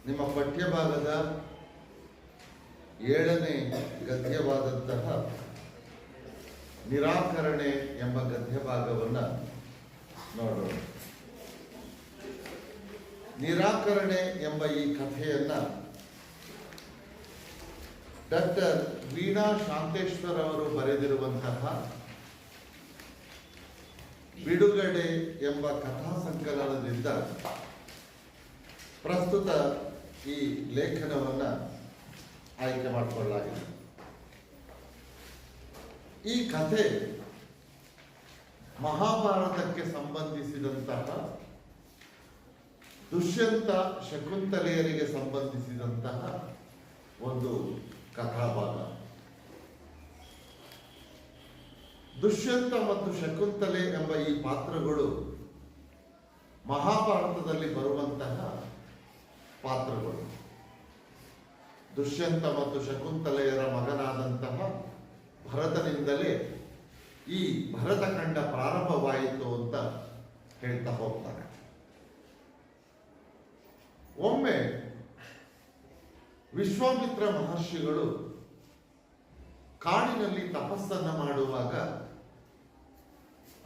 ನಿಮ್ಮ ಪಠ್ಯಭಾಗದ 7ನೇ ಗದ್ಯವಾದಂತಹ ನಿರಾಕರಣೆ ಎಂಬ ಗದ್ಯಭಾಗವನ್ನು ನೋಡೋಣ. ನಿರಾಕರಣೆ ಎಂಬ ಈ ಕಥೆಯನ್ನು ಡಾಕ್ಟರ್ ವೀಣಾ ಶಾಂತೇಶ್ವರ್ ಅವರು ಬರೆದಿರುವಂತಹ ಬಿಡುಗಡೆ ಎಂಬ ಕಥಾ ಸಂಕಲನದಿಂದ ಪ್ರಸ್ತುತ ಈ ಲೇಖನವನ್ನು ಆಯ್ಕೆ ಮಾಡಿಕೊಳ್ಳಲಾಗಿದೆ. ಈ ಕಥೆ ಮಹಾಭಾರತಕ್ಕೆ ಸಂಬಂಧಿಸಿದಂತಹ ದುಷ್ಯಂತ ಶಕುಂತಲೆಯರಿಗೆ ಸಂಬಂಧಿಸಿದಂತಹ ಒಂದು ಕಥಾಭಾಗ. ದುಷ್ಯಂತ ಮತ್ತು ಶಕುಂತಲೆ ಎಂಬ ಈ ಪಾತ್ರಗಳು ಮಹಾಭಾರತದಲ್ಲಿ ಬರುವಂತಹ ಪಾತ್ರಗಳು. ದುಷ್ಯಂತ ಮತ್ತು ಶಕುಂತಲೆಯರ ಮಗನಾದಂತಹ ಭರತನಿಂದಲೇ ಈ ಭರತಖಂಡ ಪ್ರಾರಂಭವಾಯಿತು ಅಂತ ಹೇಳ್ತಾ ಹೋಗ್ತಾರೆ. ಒಮ್ಮೆ ವಿಶ್ವಾಮಿತ್ರ ಮಹರ್ಷಿಗಳು ಕಾಡಿನಲ್ಲಿ ತಪಸ್ಸನ್ನ ಮಾಡುವಾಗ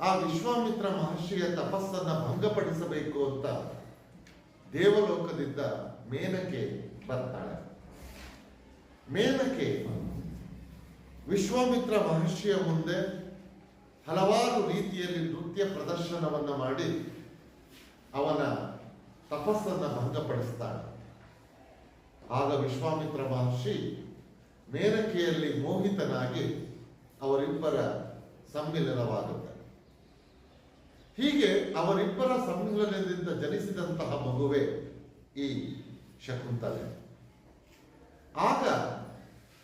ಆ ವಿಶ್ವಾಮಿತ್ರ ಮಹರ್ಷಿಯ ತಪಸ್ಸನ್ನ ಭಂಗಪಡಿಸಬೇಕು ಅಂತ ದೇವಲೋಕದಿಂದ ಮೇನಕೆ ಬರ್ತಾಳೆ. ಮೇನಕೆ ವಿಶ್ವಾಮಿತ್ರ ಮಹರ್ಷಿಯ ಮುಂದೆ ಹಲವಾರು ರೀತಿಯಲ್ಲಿ ನೃತ್ಯ ಪ್ರದರ್ಶನವನ್ನು ಮಾಡಿ ಅವನ ತಪಸ್ಸನ್ನ ಭಂಗಪಡಿಸ್ತಾಳೆ. ಆಗ ವಿಶ್ವಾಮಿತ್ರ ಮಹರ್ಷಿ ಮೇನಕೆಯಲ್ಲಿ ಮೋಹಿತನಾಗಿ ಅವರಿಬ್ಬರ ಸಮ್ಮಿಲನವಾಗುತ್ತೆ. ಹೀಗೆ ಅವರಿಬ್ಬರ ಸಮ್ಮಿಲನದಿಂದ ಜನಿಸಿದಂತಹ ಮಗುವೆ ಈ ಶಕುಂತಲೆ. ಆಗ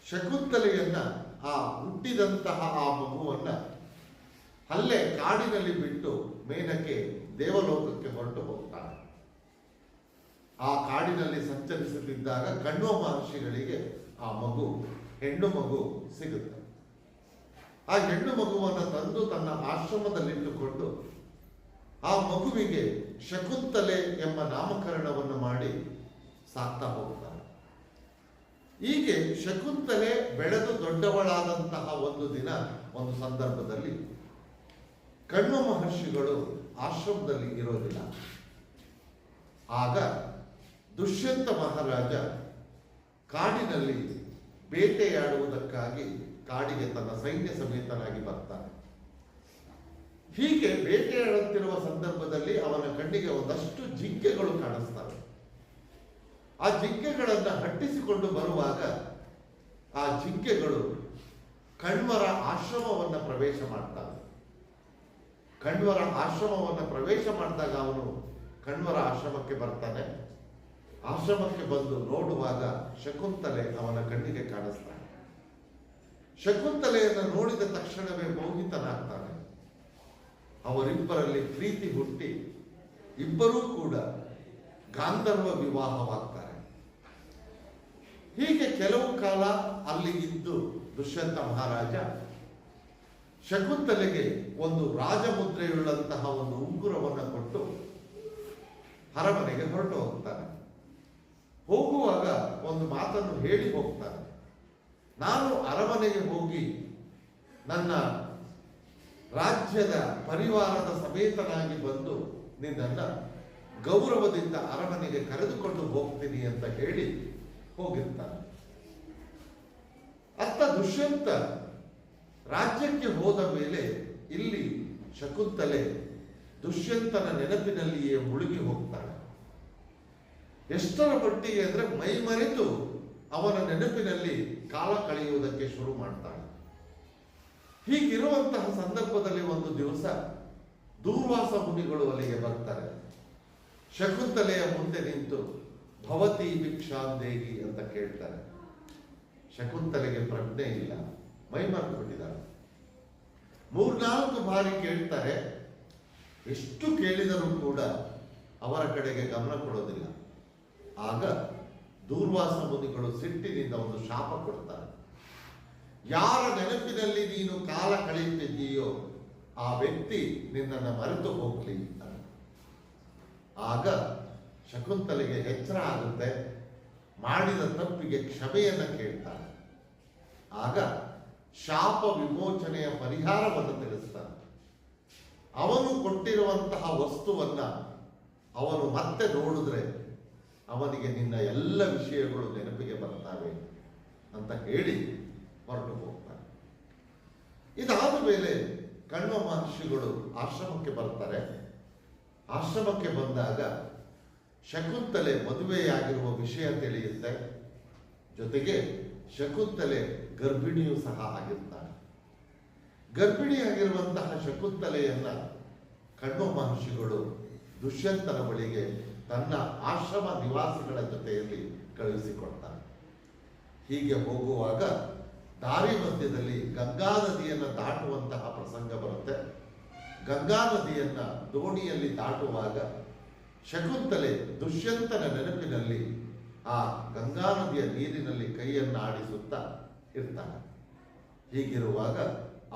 ಶಕುಂತಲೆಯನ್ನ ಆ ಹುಟ್ಟಿದಂತಹ ಆ ಮಗುವನ್ನ ಅಲ್ಲೇ ಕಾಡಿನಲ್ಲಿ ಬಿಟ್ಟು ಮೇನಕೆ ದೇವಲೋಕಕ್ಕೆ ಹೊರಟು ಹೋಗ್ತಾಳೆ. ಆ ಕಾಡಿನಲ್ಲಿ ಸಂಚರಿಸುತ್ತಿದ್ದಾಗ ಕಣ್ವ ಮಹರ್ಷಿಗಳಿಗೆ ಆ ಮಗು ಹೆಣ್ಣು ಮಗು ಸಿಗುತ್ತೆ. ಆ ಹೆಣ್ಣು ಮಗುವನ್ನು ತಂದು ತನ್ನ ಆಶ್ರಮದಲ್ಲಿಟ್ಟುಕೊಂಡು ಆ ಮಗುವಿಗೆ ಶಕುಂತಲೆ ಎಂಬ ನಾಮಕರಣವನ್ನು ಮಾಡಿ ಸಾಕ್ತಾ ಹೋಗ್ತಾರೆ. ಹೀಗೆ ಶಕುಂತಲೆ ಬೆಳೆದು ದೊಡ್ಡವಳಾದಂತಹ ಒಂದು ದಿನ, ಒಂದು ಸಂದರ್ಭದಲ್ಲಿ ಕಣ್ವ ಮಹರ್ಷಿಗಳು ಆಶ್ರಮದಲ್ಲಿ ಇರೋದಿಲ್ಲ. ಆಗ ದುಷ್ಯಂತ ಮಹಾರಾಜ ಕಾಡಿನಲ್ಲಿ ಬೇಟೆಯಾಡುವುದಕ್ಕಾಗಿ ಕಾಡಿಗೆ ತನ್ನ ಸೈನ್ಯ ಸಮೇತನಾಗಿ ಬರ್ತಾನೆ. ಹೀಗೆ ಬೇಟೆಯಾಡುತ್ತಿರುವ ಸಂದರ್ಭದಲ್ಲಿ ಅವನ ಕಣ್ಣಿಗೆ ಒಂದಷ್ಟು ಜಿಂಕೆಗಳು ಕಾಣಿಸ್ತವೆ. ಆ ಜಿಂಕೆಗಳನ್ನು ಹಟ್ಟಿಸಿಕೊಂಡು ಬರುವಾಗ ಆ ಜಿಂಕೆಗಳು ಕಣ್ವರ ಆಶ್ರಮವನ್ನು ಪ್ರವೇಶ ಮಾಡ್ತಾನೆ. ಕಣ್ವರ ಆಶ್ರಮವನ್ನು ಪ್ರವೇಶ ಮಾಡಿದಾಗ ಅವನು ಕಣ್ವರ ಆಶ್ರಮಕ್ಕೆ ಬರ್ತಾನೆ. ಆಶ್ರಮಕ್ಕೆ ಬಂದು ನೋಡುವಾಗ ಶಕುಂತಲೆ ಅವನ ಕಣ್ಣಿಗೆ ಕಾಣಿಸ್ತಾನೆ. ಶಕುಂತಲೆಯನ್ನು ನೋಡಿದ ತಕ್ಷಣವೇ ಮೋಹಿತನಾಗ್ತಾನೆ. ಅವರಿಬ್ಬರಲ್ಲಿ ಪ್ರೀತಿ ಹುಟ್ಟಿ ಇಬ್ಬರೂ ಕೂಡ ಗಾಂಧರ್ವ ವಿವಾಹವಾಗ್ತಾರೆ. ಹೀಗೆ ಕೆಲವು ಕಾಲ ಅಲ್ಲಿ ಇದ್ದು ದುಷ್ಯಂತ ಮಹಾರಾಜ ಶಕುಂತಲೆಗೆ ಒಂದು ರಾಜಮುದ್ರೆಯುಳ್ಳಂತಹ ಒಂದು ಉಂಗುರವನ್ನು ಕೊಟ್ಟು ಅರಮನೆಗೆ ಹೊರಟು ಹೋಗ್ತಾನೆ. ಹೋಗುವಾಗ ಒಂದು ಮಾತನ್ನು ಹೇಳಿ ಹೋಗ್ತಾನೆ. ನಾನು ಅರಮನೆಗೆ ಹೋಗಿ ನನ್ನ ರಾಜ್ಯದ ಪರಿವಾರದ ಸಮೇತನಾಗಿ ಬಂದು ನಿನ್ನನ್ನು ಗೌರವದಿಂದ ಅರಮನೆಗೆ ಕರೆದುಕೊಂಡು ಹೋಗ್ತೀನಿ ಅಂತ ಹೇಳಿ ಹೋಗಿರ್ತಾನೆ. ಅತ್ತ ದುಷ್ಯಂತ ರಾಜ್ಯಕ್ಕೆ ಹೋದ ಮೇಲೆ ಇಲ್ಲಿ ಶಕುಂತಲೆ ದುಷ್ಯಂತನ ನೆನಪಿನಲ್ಲಿಯೇ ಮುಳುಗಿ ಹೋಗ್ತಾಳೆ. ಎಷ್ಟರ ಮಟ್ಟಿಗೆ ಅಂದ್ರೆ ಮೈ ಮರೆತು ಅವನ ನೆನಪಿನಲ್ಲಿ ಕಾಲ ಕಳೆಯುವುದಕ್ಕೆ ಶುರು ಮಾಡ್ತಾಳೆ. ಹೀಗಿರುವಂತಹ ಸಂದರ್ಭದಲ್ಲಿ ಒಂದು ದಿವಸ ದೂರ್ವಾಸ ಮುನಿಗಳು ಅಲ್ಲಿಗೆ ಬರ್ತಾರೆ. ಶಕುಂತಲೆಯ ಮುಂದೆ ನಿಂತು ಭವತಿ ಭಿಕ್ಷಾಂದೇಹಿ ಅಂತ ಕೇಳ್ತಾರೆ. ಶಕುಂತಲೆಗೆ ಪ್ರಜ್ಞೆ ಇಲ್ಲ, ಮೈಮರೆತು ಬಿಟ್ಟಿದ್ದಾರೆ. 3-4 ಬಾರಿ ಕೇಳ್ತಾರೆ. ಎಷ್ಟು ಕೇಳಿದರೂ ಕೂಡ ಅವರ ಕಡೆಗೆ ಗಮನ ಕೊಡೋದಿಲ್ಲ. ಆಗ ದೂರ್ವಾಸ ಮುನಿಗಳು ಸಿಟ್ಟಿನಿಂದ ಒಂದು ಶಾಪ ಕೊಡ್ತಾರೆ. ಯಾರ ನೆನಪಿನಲ್ಲಿ ನೀನು ಕಾಲ ಕಳೆಯುತ್ತಿದ್ದೀಯೋ ಆ ವ್ಯಕ್ತಿ ನಿನ್ನನ್ನು ಮರೆತು ಹೋಗ್ಲಿ. ಆಗ ಶಕುಂತಲೆಗೆ ಎಚ್ಚರ ಆಗುತ್ತೆ, ಮಾಡಿದ ತಪ್ಪಿಗೆ ಕ್ಷಮೆಯನ್ನು ಕೇಳ್ತಾನೆ. ಆಗ ಶಾಪ ವಿಮೋಚನೆಯ ಪರಿಹಾರವನ್ನು ತಿಳಿಸ್ತಾನೆ. ಅವನು ಕೊಟ್ಟಿರುವಂತಹ ವಸ್ತುವನ್ನ ಅವನು ಮತ್ತೆ ನೋಡಿದ್ರೆ ಅವನಿಗೆ ನಿನ್ನ ಎಲ್ಲ ವಿಷಯಗಳು ನೆನಪಿಗೆ ಬರ್ತಾವೆ ಅಂತ ಹೇಳಿ ಹೊರಟು ಹೋಗ್ತಾನೆ. ಇದಾದ ಮೇಲೆ ಕಣ್ವ ಮಹರ್ಷಿಗಳು ಆಶ್ರಮಕ್ಕೆ ಬರ್ತಾರೆ. ಆಶ್ರಮಕ್ಕೆ ಬಂದಾಗ ಶಕುಂತಲೆ ಮದುವೆಯಾಗಿರುವ ವಿಷಯ ತಿಳಿಯುತ್ತೆ. ಜೊತೆಗೆ ಶಕುಂತಲೆ ಗರ್ಭಿಣಿಯೂ ಸಹ ಆಗಿರ್ತಾಳೆ. ಗರ್ಭಿಣಿಯಾಗಿರುವಂತಹ ಶಕುಂತಲೆಯನ್ನ ಕಣ್ವ ಮಹರ್ಷಿಗಳು ದುಷ್ಯಂತನ ಬಳಿಗೆ ತನ್ನ ಆಶ್ರಮ ನಿವಾಸಿಗಳ ಜೊತೆಯಲ್ಲಿ ಕಳುಹಿಸಿಕೊಡ್ತಾನೆ. ಹೀಗೆ ಹೋಗುವಾಗ ದಾರಿ ಮಧ್ಯದಲ್ಲಿ ಗಂಗಾ ನದಿಯನ್ನು ದಾಟುವಂತಹ ಪ್ರಸಂಗ ಬರುತ್ತೆ. ಗಂಗಾ ನದಿಯನ್ನ ದೋಣಿಯಲ್ಲಿ ದಾಟುವಾಗ ಶಕುಂತಲೆ ದುಷ್ಯಂತನ ನೆನಪಿನಲ್ಲಿ ಆ ಗಂಗಾ ನದಿಯ ನೀರಿನಲ್ಲಿ ಕೈಯನ್ನು ಆಡಿಸುತ್ತಾ ಇರ್ತಾನೆ. ಹೀಗಿರುವಾಗ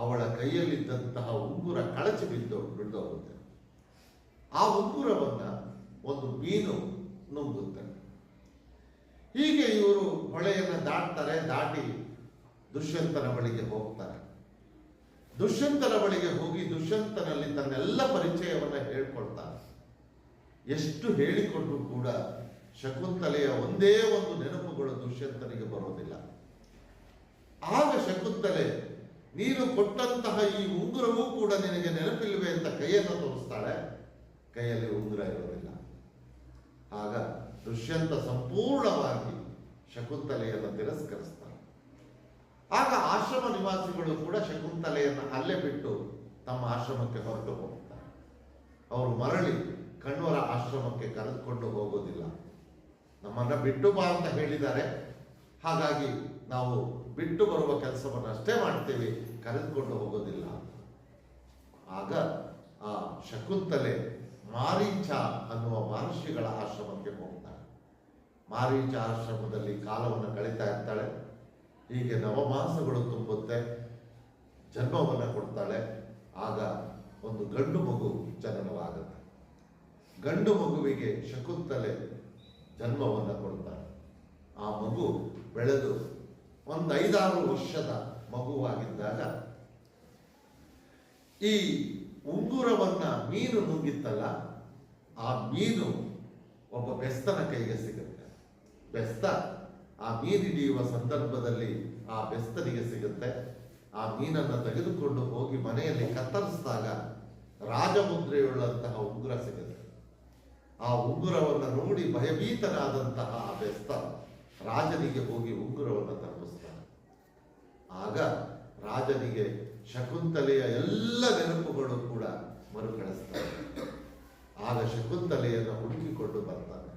ಅವಳ ಕೈಯಲ್ಲಿದ್ದಂತಹ ಉಂಗುರ ಕಳಚಿ ಬಿದ್ದೋಗುತ್ತೆ. ಆ ಉಂಗುರವನ್ನ ಒಂದು ಮೀನು ನುಂಗುತ್ತೆ. ಹೀಗೆ ಇವರು ಹೊಳೆಯನ್ನು ದಾಟ್ತಾರೆ. ದಾಟಿ ದುಷ್ಯಂತನ ಬಳಿಗೆ ಹೋಗ್ತಾರೆ. ದುಷ್ಯಂತನ ಬಳಿಗೆ ಹೋಗಿ ದುಷ್ಯಂತನಲ್ಲಿ ತನ್ನೆಲ್ಲ ಪರಿಚಯವನ್ನು ಹೇಳ್ಕೊಳ್ತಾನೆ. ಎಷ್ಟು ಹೇಳಿಕೊಂಡ್ರೂ ಕೂಡ ಶಕುಂತಲೆಯ ಒಂದೇ ಒಂದು ನೆನಪುಗಳು ದುಷ್ಯಂತನಿಗೆ ಬರೋದಿಲ್ಲ. ಆಗ ಶಕುಂತಲೆ, ನೀನು ಕೊಟ್ಟಂತಹ ಈ ಉಂಗುರವೂ ಕೂಡ ನಿನಗೆ ನೆನಪಿಲ್ವೇ ಅಂತ ಕೈಯನ್ನು ತೋರಿಸ್ತಾಳೆ. ಕೈಯಲ್ಲಿ ಉಂಗುರ ಇರೋದಿಲ್ಲ. ಆಗ ದುಷ್ಯಂತ ಸಂಪೂರ್ಣವಾಗಿ ಶಕುಂತಲೆಯನ್ನು ತಿರಸ್ಕರಿಸ್ತಾನೆ. ಆಗ ಆಶ್ರಮ ನಿವಾಸಿಗಳು ಕೂಡ ಶಕುಂತಲೆಯನ್ನು ಅಲ್ಲೇ ಬಿಟ್ಟು ತಮ್ಮ ಆಶ್ರಮಕ್ಕೆ ಹೊರಟು ಹೋಗ್ತಾರೆ. ಅವರು ಮರಳಿ ಕಣ್ವರ ಆಶ್ರಮಕ್ಕೆ ಕರೆದುಕೊಂಡು ಹೋಗೋದಿಲ್ಲ. ನಮ್ಮನ್ನ ಬಿಟ್ಟು ಬಾ ಅಂತ ಹೇಳಿದ್ದಾರೆ, ಹಾಗಾಗಿ ನಾವು ಬಿಟ್ಟು ಬರುವ ಕೆಲಸವನ್ನು ಅಷ್ಟೇ ಮಾಡ್ತೇವೆ, ಕರೆದುಕೊಂಡು ಹೋಗೋದಿಲ್ಲ. ಆಗ ಆ ಶಕುಂತಲೆ ಮಾರೀಚ ಅನ್ನುವ ಮಹರ್ಷಿಗಳ ಆಶ್ರಮಕ್ಕೆ ಹೋಗ್ತಾಳೆ. ಮಾರೀಚ ಆಶ್ರಮದಲ್ಲಿ ಕಾಲವನ್ನು ಕಳೀತಾ ಇರ್ತಾಳೆ. ಹೀಗೆ ನವಮಾಸಗಳು ತುಂಬುತ್ತೆ. ಜನ್ಮವನ್ನು ಕೊಡ್ತಾಳೆ. ಆಗ ಒಂದು ಗಂಡು ಮಗು ಜನನವಾಗುತ್ತೆ. ಗಂಡು ಮಗುವಿಗೆ ಶಕುಂತಲೆ ಜನ್ಮವನ್ನು ಕೊಡ್ತಾಳೆ. ಆ ಮಗು ಬೆಳೆದು ಒಂದು 5-6 ವರ್ಷದ ಮಗುವಾಗಿದ್ದಾಗ ಈ ಉಂಗುರವನ್ನ ಮೀನು ನುಂಗಿತ್ತಲ್ಲ, ಆ ಮೀನು ಒಬ್ಬ ಬೆಸ್ತನ ಕೈಗೆ ಸಿಗುತ್ತೆ. ಬೆಸ್ತ ಆ ಮೀನಿಡಿಯುವ ಸಂದರ್ಭದಲ್ಲಿ ಆ ಬೆಸ್ತನಿಗೆ ಸಿಗುತ್ತೆ. ಆ ಮೀನನ್ನು ತೆಗೆದುಕೊಂಡು ಹೋಗಿ ಮನೆಯಲ್ಲಿ ಕತ್ತರಿಸಿದಾಗ ರಾಜಮುದ್ರೆಯುಳ್ಳಂತಹ ಉಂಗುರ ಸಿಗುತ್ತೆ. ಆ ಉಂಗುರವನ್ನು ನೋಡಿ ಭಯಭೀತನಾದಂತಹ ಆ ಬೆಸ್ತ ರಾಜನಿಗೆ ಹೋಗಿ ಉಂಗುರವನ್ನು ತಲುಪಿಸ್ತಾನೆ. ಆಗ ರಾಜನಿಗೆ ಶಕುಂತಲೆಯ ಎಲ್ಲ ನೆನಪುಗಳು ಕೂಡ ಮರುಕಳಿಸ್ತಾರೆ. ಆಗ ಶಕುಂತಲೆಯನ್ನು ಹುಡುಕಿಕೊಂಡು ಬರ್ತಾನೆ.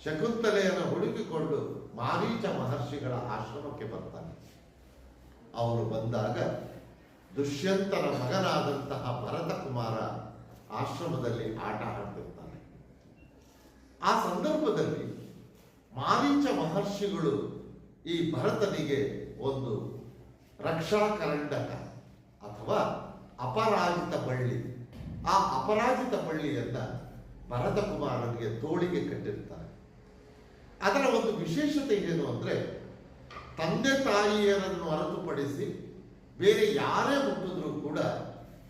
ಶಕುಂತಲೆಯನ್ನು ಹುಡುಕಿಕೊಂಡು ಮಾರೀಚ ಮಹರ್ಷಿಗಳ ಆಶ್ರಮಕ್ಕೆ ಬರ್ತಾನೆ. ಅವರು ಬಂದಾಗ ದುಷ್ಯಂತನ ಮಗನಾದಂತಹ ಭರತ ಕುಮಾರ ಆಶ್ರಮದಲ್ಲಿ ಆಟ ಆಡ್ತಿರ್ತಾನೆ. ಆ ಸಂದರ್ಭದಲ್ಲಿ ಮಾರೀಚ ಮಹರ್ಷಿಗಳು ಈ ಭರತನಿಗೆ ಒಂದು ರಕ್ಷಾಕರಂಡಕ ಅಥವಾ ಅಪರಾಜಿತ ಬಳ್ಳಿ, ಆ ಅಪರಾಜಿತ ಬಳ್ಳಿಯನ್ನ ಭರತ ಕುಮಾರನಿಗೆ ತೋಳಿಗೆ ಕಟ್ಟಿರ್ತಾರೆ. ಅದರ ಒಂದು ವಿಶೇಷತೆ ಏನು ಅಂದ್ರೆ, ತಂದೆ ತಾಯಿಯರನ್ನು ಹೊರತುಪಡಿಸಿ ಬೇರೆ ಯಾರೇ ಮುಟ್ಟಿದ್ರೂ ಕೂಡ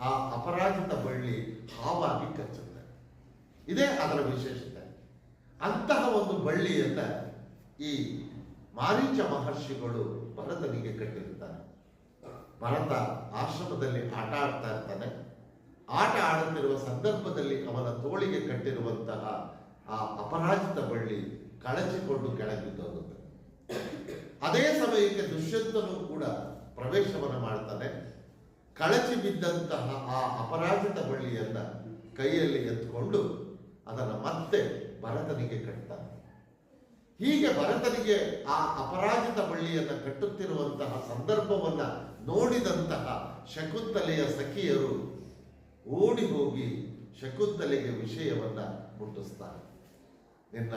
ಆ ಅಪರಾಜಿತ ಬಳ್ಳಿ ಹಾವಾಗಿ ಕಚ್ಚುತ್ತೆ. ಇದೇ ಅದರ ವಿಶೇಷತೆ. ಅಂತಹ ಒಂದು ಬಳ್ಳಿಯನ್ನ ಈ ಮಾರೀಚ ಮಹರ್ಷಿಗಳು ಭರತನಿಗೆ ಕಟ್ಟಿರ್ತಾನೆ. ಭರತ ಆಶ್ರಮದಲ್ಲಿ ಆಟ ಆಡ್ತಾ ಇರ್ತಾನೆ. ಆಟ ಆಡುತ್ತಿರುವ ಸಂದರ್ಭದಲ್ಲಿ ಅವನ ತೋಳಿಗೆ ಕಟ್ಟಿರುವಂತಹ ಆ ಅಪರಾಜಿತ ಬಳ್ಳಿ ಕಳಚಿಕೊಂಡು ಕೆಳಗಿದ್ದೋಗುತ್ತೆ. ಅದೇ ಸಮಯಕ್ಕೆ ದುಷ್ಯಂತನು ಕೂಡ ಪ್ರವೇಶವನ್ನು ಮಾಡ್ತಾನೆ. ಕಳಚಿ ಬಿದ್ದಂತಹ ಆ ಅಪರಾಜಿತ ಬಳ್ಳಿಯನ್ನ ಕೈಯಲ್ಲಿ ಎತ್ಕೊಂಡು ಅದನ್ನು ಮತ್ತೆ ಭರತನಿಗೆ ಕಟ್ತಾನೆ. ಹೀಗೆ ಭರತನಿಗೆ ಆ ಅಪರಾಜಿತ ಬಳ್ಳಿಯನ್ನು ಕಟ್ಟುತ್ತಿರುವಂತಹ ಸಂದರ್ಭವನ್ನ ನೋಡಿದಂತಹ ಶಕುಂತಲೆಯ ಸಖಿಯರು ಓಡಿ ಹೋಗಿ ಶಕುಂತಲೆಗೆ ವಿಷಯವನ್ನ ಮುಟ್ಟಿಸ್ತಾರೆ. ನಿನ್ನ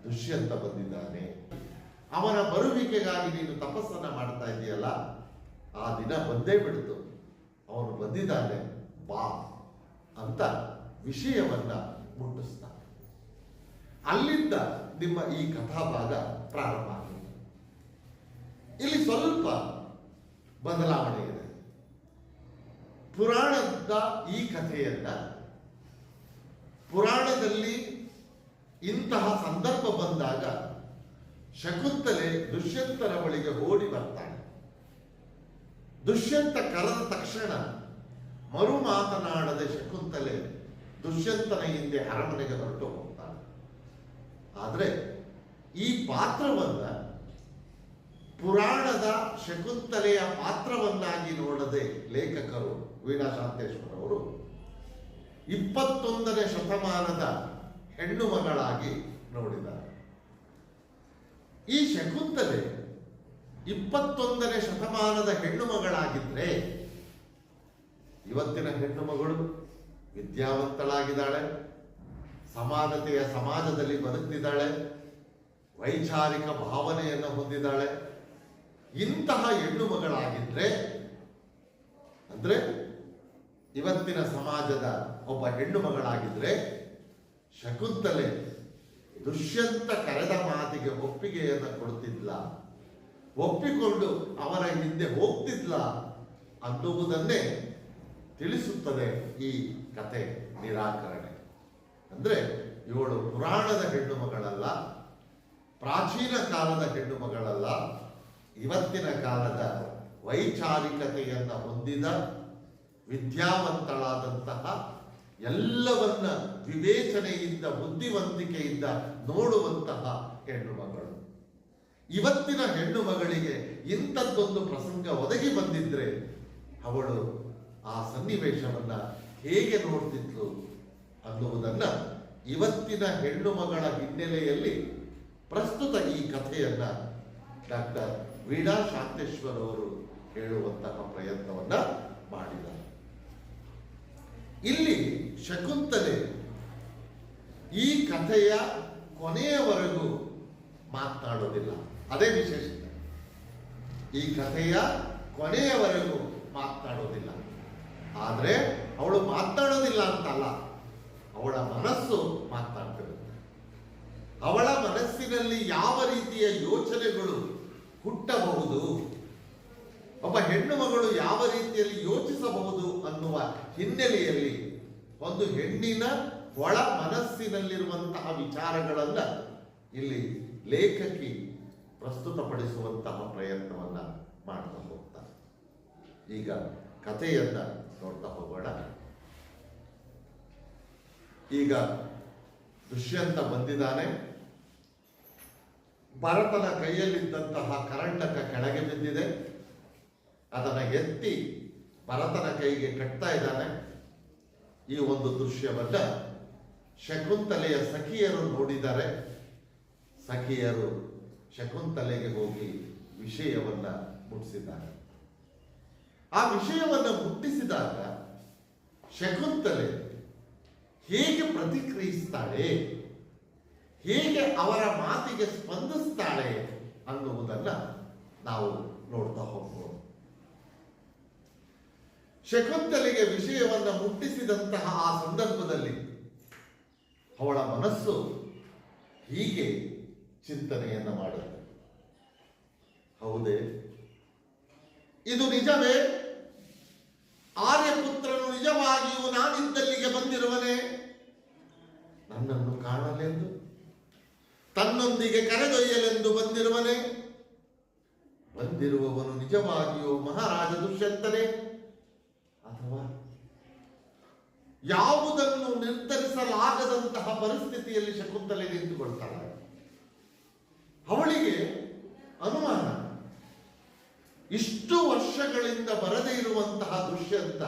ದುಷ್ಯಂತ ಬಂದಿದ್ದಾನೆ, ಅವನ ಬರುವಿಕೆಗಾಗಿ ನೀನು ತಪಸ್ಸನ್ನ ಮಾಡ್ತಾ ಇದೆಯಲ್ಲ, ಆ ದಿನ ಬಂದೇ ಬಿಡ್ತು, ಅವನು ಬಂದಿದ್ದಾನೆ, ಬಾ ಅಂತ ವಿಷಯವನ್ನ ಮುಟ್ಟಿಸ್ತಾನೆ. ಅಲ್ಲಿಂದ ನಿಮ್ಮ ಈ ಕಥಾಭಾಗ ಪ್ರಾರಂಭ ಆಗಿದೆ. ಇಲ್ಲಿ ಸ್ವಲ್ಪ ಬದಲಾವಣೆ ಇದೆ. ಪುರಾಣದ ಈ ಕಥೆಯನ್ನ ಪುರಾಣದಲ್ಲಿ ಇಂತಹ ಸಂದರ್ಭ ಬಂದಾಗ ಶಕುಂತಲೆ ದುಷ್ಯಂತನ ಬಳಿಗೆ ಓಡಿ ಬರ್ತಾಳೆ. ದುಷ್ಯಂತ ಕರೆದ ತಕ್ಷಣ ಮರು ಮಾತನಾಡದೆ ಶಕುಂತಲೆ ದುಷ್ಯಂತನ ಹಿಂದೆ ಅರಮನೆಗೆ ಹೊರಟು ಹೋಗ್ತಾಳೆ. ಆದರೆ ಈ ಪಾತ್ರವನ್ನ ಪುರಾಣದ ಶಕುಂತಲೆಯ ಪಾತ್ರವನ್ನಾಗಿ ನೋಡದೆ ಲೇಖಕರು ವೀಣಾ ಶಾಂತೇಶ್ವರ ಅವರು 21ನೇ ಶತಮಾನದ ಹೆಣ್ಣು ಮಗಳಾಗಿ ನೋಡಿದ್ದಾರೆ. ಈ ಶಕುಂತಲೆ 21ನೇ ಶತಮಾನದ ಹೆಣ್ಣು ಮಗಳಾಗಿದ್ರೆ ಇವತ್ತಿನ ಹೆಣ್ಣು ಮಗಳು ವಿದ್ಯಾವಂತಳಾಗಿದ್ದಾಳೆ, ಸಮಾನತೆಯ ಸಮಾಜದಲ್ಲಿ ಬದುಕ್ತಿದ್ದಾಳೆ, ವೈಚಾರಿಕ ಭಾವನೆಯನ್ನು ಹೊಂದಿದ್ದಾಳೆ. ಇಂತಹ ಹೆಣ್ಣು ಮಗಳಾಗಿದ್ರೆ ಅಂದ್ರೆ ಇವತ್ತಿನ ಸಮಾಜದ ಒಬ್ಬ ಹೆಣ್ಣು ಮಗಳಾಗಿದ್ರೆ ಶಕುಂತಲೆ ದುಷ್ಯಂತ ಕರೆದ ಮಾತಿಗೆ ಒಪ್ಪಿಗೆಯನ್ನು ಕೊಡ್ತಿದ್ಲ, ಒಪ್ಪಿಕೊಂಡು ಅವರ ಹಿಂದೆ ಹೋಗ್ತಿದ್ಲ ಅನ್ನುವುದನ್ನೇ ತಿಳಿಸುತ್ತದೆ ಈ ಕತೆ ನಿರಾಕರಣೆ. ಅಂದ್ರೆ ಇವಳು ಪುರಾಣದ ಹೆಣ್ಣು ಮಗಳಲ್ಲ, ಪ್ರಾಚೀನ ಕಾಲದ ಹೆಣ್ಣು ಮಗಳಲ್ಲ, ಇವತ್ತಿನ ಕಾಲದ ವೈಚಾರಿಕತೆಯನ್ನು ಹೊಂದಿದ ವಿದ್ಯಾವಂತಳಾದಂತಹ ಎಲ್ಲವನ್ನ ವಿವೇಚನೆಯಿಂದ ಬುದ್ಧಿವಂತಿಕೆಯಿಂದ ನೋಡುವಂತಹ ಹೆಣ್ಣು ಮಗಳು. ಇವತ್ತಿನ ಹೆಣ್ಣು ಮಗಳಿಗೆ ಇಂಥದ್ದೊಂದು ಪ್ರಸಂಗ ಒದಗಿ ಬಂದಿದ್ರೆ ಅವಳು ಆ ಸನ್ನಿವೇಶವನ್ನ ಹೇಗೆ ನೋಡ್ತಿದ್ಲು ಅನ್ನುವುದನ್ನ ಇವತ್ತಿನ ಹೆಣ್ಣು ಮಗಳ ಹಿನ್ನೆಲೆಯಲ್ಲಿ ಪ್ರಸ್ತುತ ಈ ಕಥೆಯನ್ನ ಡಾಕ್ಟರ್ ವೀಣಾ ಶಾಂತೇಶ್ವರ್ ಅವರು ಹೇಳುವಂತಹ ಪ್ರಯತ್ನವನ್ನ ಮಾಡಿದ್ದಾರೆ. ಇಲ್ಲಿ ಶಕುಂತಲೆ ಈ ಕಥೆಯ ಕೊನೆಯವರೆಗೂ ಮಾತನಾಡೋದಿಲ್ಲ, ಅದೇ ವಿಶೇಷತೆ. ಈ ಕಥೆಯ ಕೊನೆಯವರೆಗೂ ಮಾತನಾಡೋದಿಲ್ಲ. ಆದರೆ ಅವಳು ಮಾತನಾಡೋದಿಲ್ಲ ಅಂತಲ್ಲ, ಅವಳ ಮನಸ್ಸು ಮಾತನಾಡ್ತಿರುತ್ತೆ. ಅವಳ ಮನಸ್ಸಿನಲ್ಲಿ ಯಾವ ರೀತಿಯ ಯೋಚನೆಗಳು ಹುಟ್ಟಬಹುದು, ಒಬ್ಬ ಹೆಣ್ಣು ಮಗಳು ಯಾವ ರೀತಿಯಲ್ಲಿ ಯೋಚಿಸಬಹುದು ಅನ್ನುವ ಹಿನ್ನೆಲೆಯಲ್ಲಿ ಒಂದು ಹೆಣ್ಣಿನ ಒಳ ಮನಸ್ಸಿನಲ್ಲಿರುವಂತಹ ವಿಚಾರಗಳನ್ನ ಇಲ್ಲಿ ಲೇಖಕಿ ಪ್ರಸ್ತುತಪಡಿಸುವಂತಹ ಪ್ರಯತ್ನವನ್ನ ಮಾಡ್ತಾ ಹೋಗ್ತಾರೆ. ಈಗ ಕಥೆಯನ್ನ ನೋಡ್ತಾ ಹೋಗೋಣ. ಈಗ ದುಷ್ಯಂತ ಬಂದಿದ್ದಾನೆ. ಭರತನ ಕೈಯಲ್ಲಿದ್ದಂತಹ ಕರಂಡಕ ಕೆಳಗೆ ಬಿದ್ದಿದೆ. ಅದನ್ನು ಎತ್ತಿ ಭರತನ ಕೈಗೆ ಕಟ್ತಾ ಇದ್ದಾನೆ. ಈ ಒಂದು ದೃಶ್ಯವನ್ನ ಶಕುಂತಲೆಯ ಸಖಿಯರು ನೋಡಿದ್ದಾರೆ. ಸಖಿಯರು ಶಕುಂತಲೆಗೆ ಹೋಗಿ ವಿಷಯವನ್ನ ಮುಟ್ಟಿಸಿದ್ದಾರೆ. ಆ ವಿಷಯವನ್ನ ಮುಟ್ಟಿಸಿದಾಗ ಶಕುಂತಲೆ ಹೇಗೆ ಪ್ರತಿಕ್ರಿಯಿಸ್ತಾಳೆ, ಹೇಗೆ ಅವರ ಮಾತಿಗೆ ಸ್ಪಂದಿಸ್ತಾಳೆ ಅನ್ನುವುದನ್ನ ನಾವು ನೋಡ್ತಾ ಹೋಗ್ಬೋದು. ಶಕುಂತಲೆಗೆ ವಿಷಯವನ್ನ ಮುಟ್ಟಿಸಿದಂತಹ ಆ ಸಂದರ್ಭದಲ್ಲಿ ಅವಳ ಮನಸ್ಸು ಹೀಗೆ ಚಿಂತನೆಯನ್ನ ಮಾಡುತ್ತೆ. ಹೌದೇ, ಇದು ನಿಜವೇ? ಆರ್ಯಪುತ್ರನು ನಿಜವಾಗಿಯೂ ನಾನಿದ್ದಲ್ಲಿಗೆ ಬಂದಿರುವನೇ? ನನ್ನನ್ನು ಕಾಣಲೆಂದು, ತನ್ನೊಂದಿಗೆ ಕರೆದೊಯ್ಯಲೆಂದು ಬಂದಿರುವನೇ? ಬಂದಿರುವವನು ನಿಜವಾಗಿಯೂ ಮಹಾರಾಜ ದುಷ್ಯಂತನೇ? ಅಥವಾ ಯಾವುದನ್ನು ನಿರ್ಧರಿಸಲಾಗದಂತಹ ಪರಿಸ್ಥಿತಿಯಲ್ಲಿ ಶಕುಂತಲೆ ನಿಂತುಕೊಳ್ತಾಳೆ. ಅವಳಿಗೆ ಅನುಮಾನ, ಇಷ್ಟು ವರ್ಷಗಳಿಂದ ಬರದೇ ಇರುವಂತಹ ದುಷ್ಯಂತ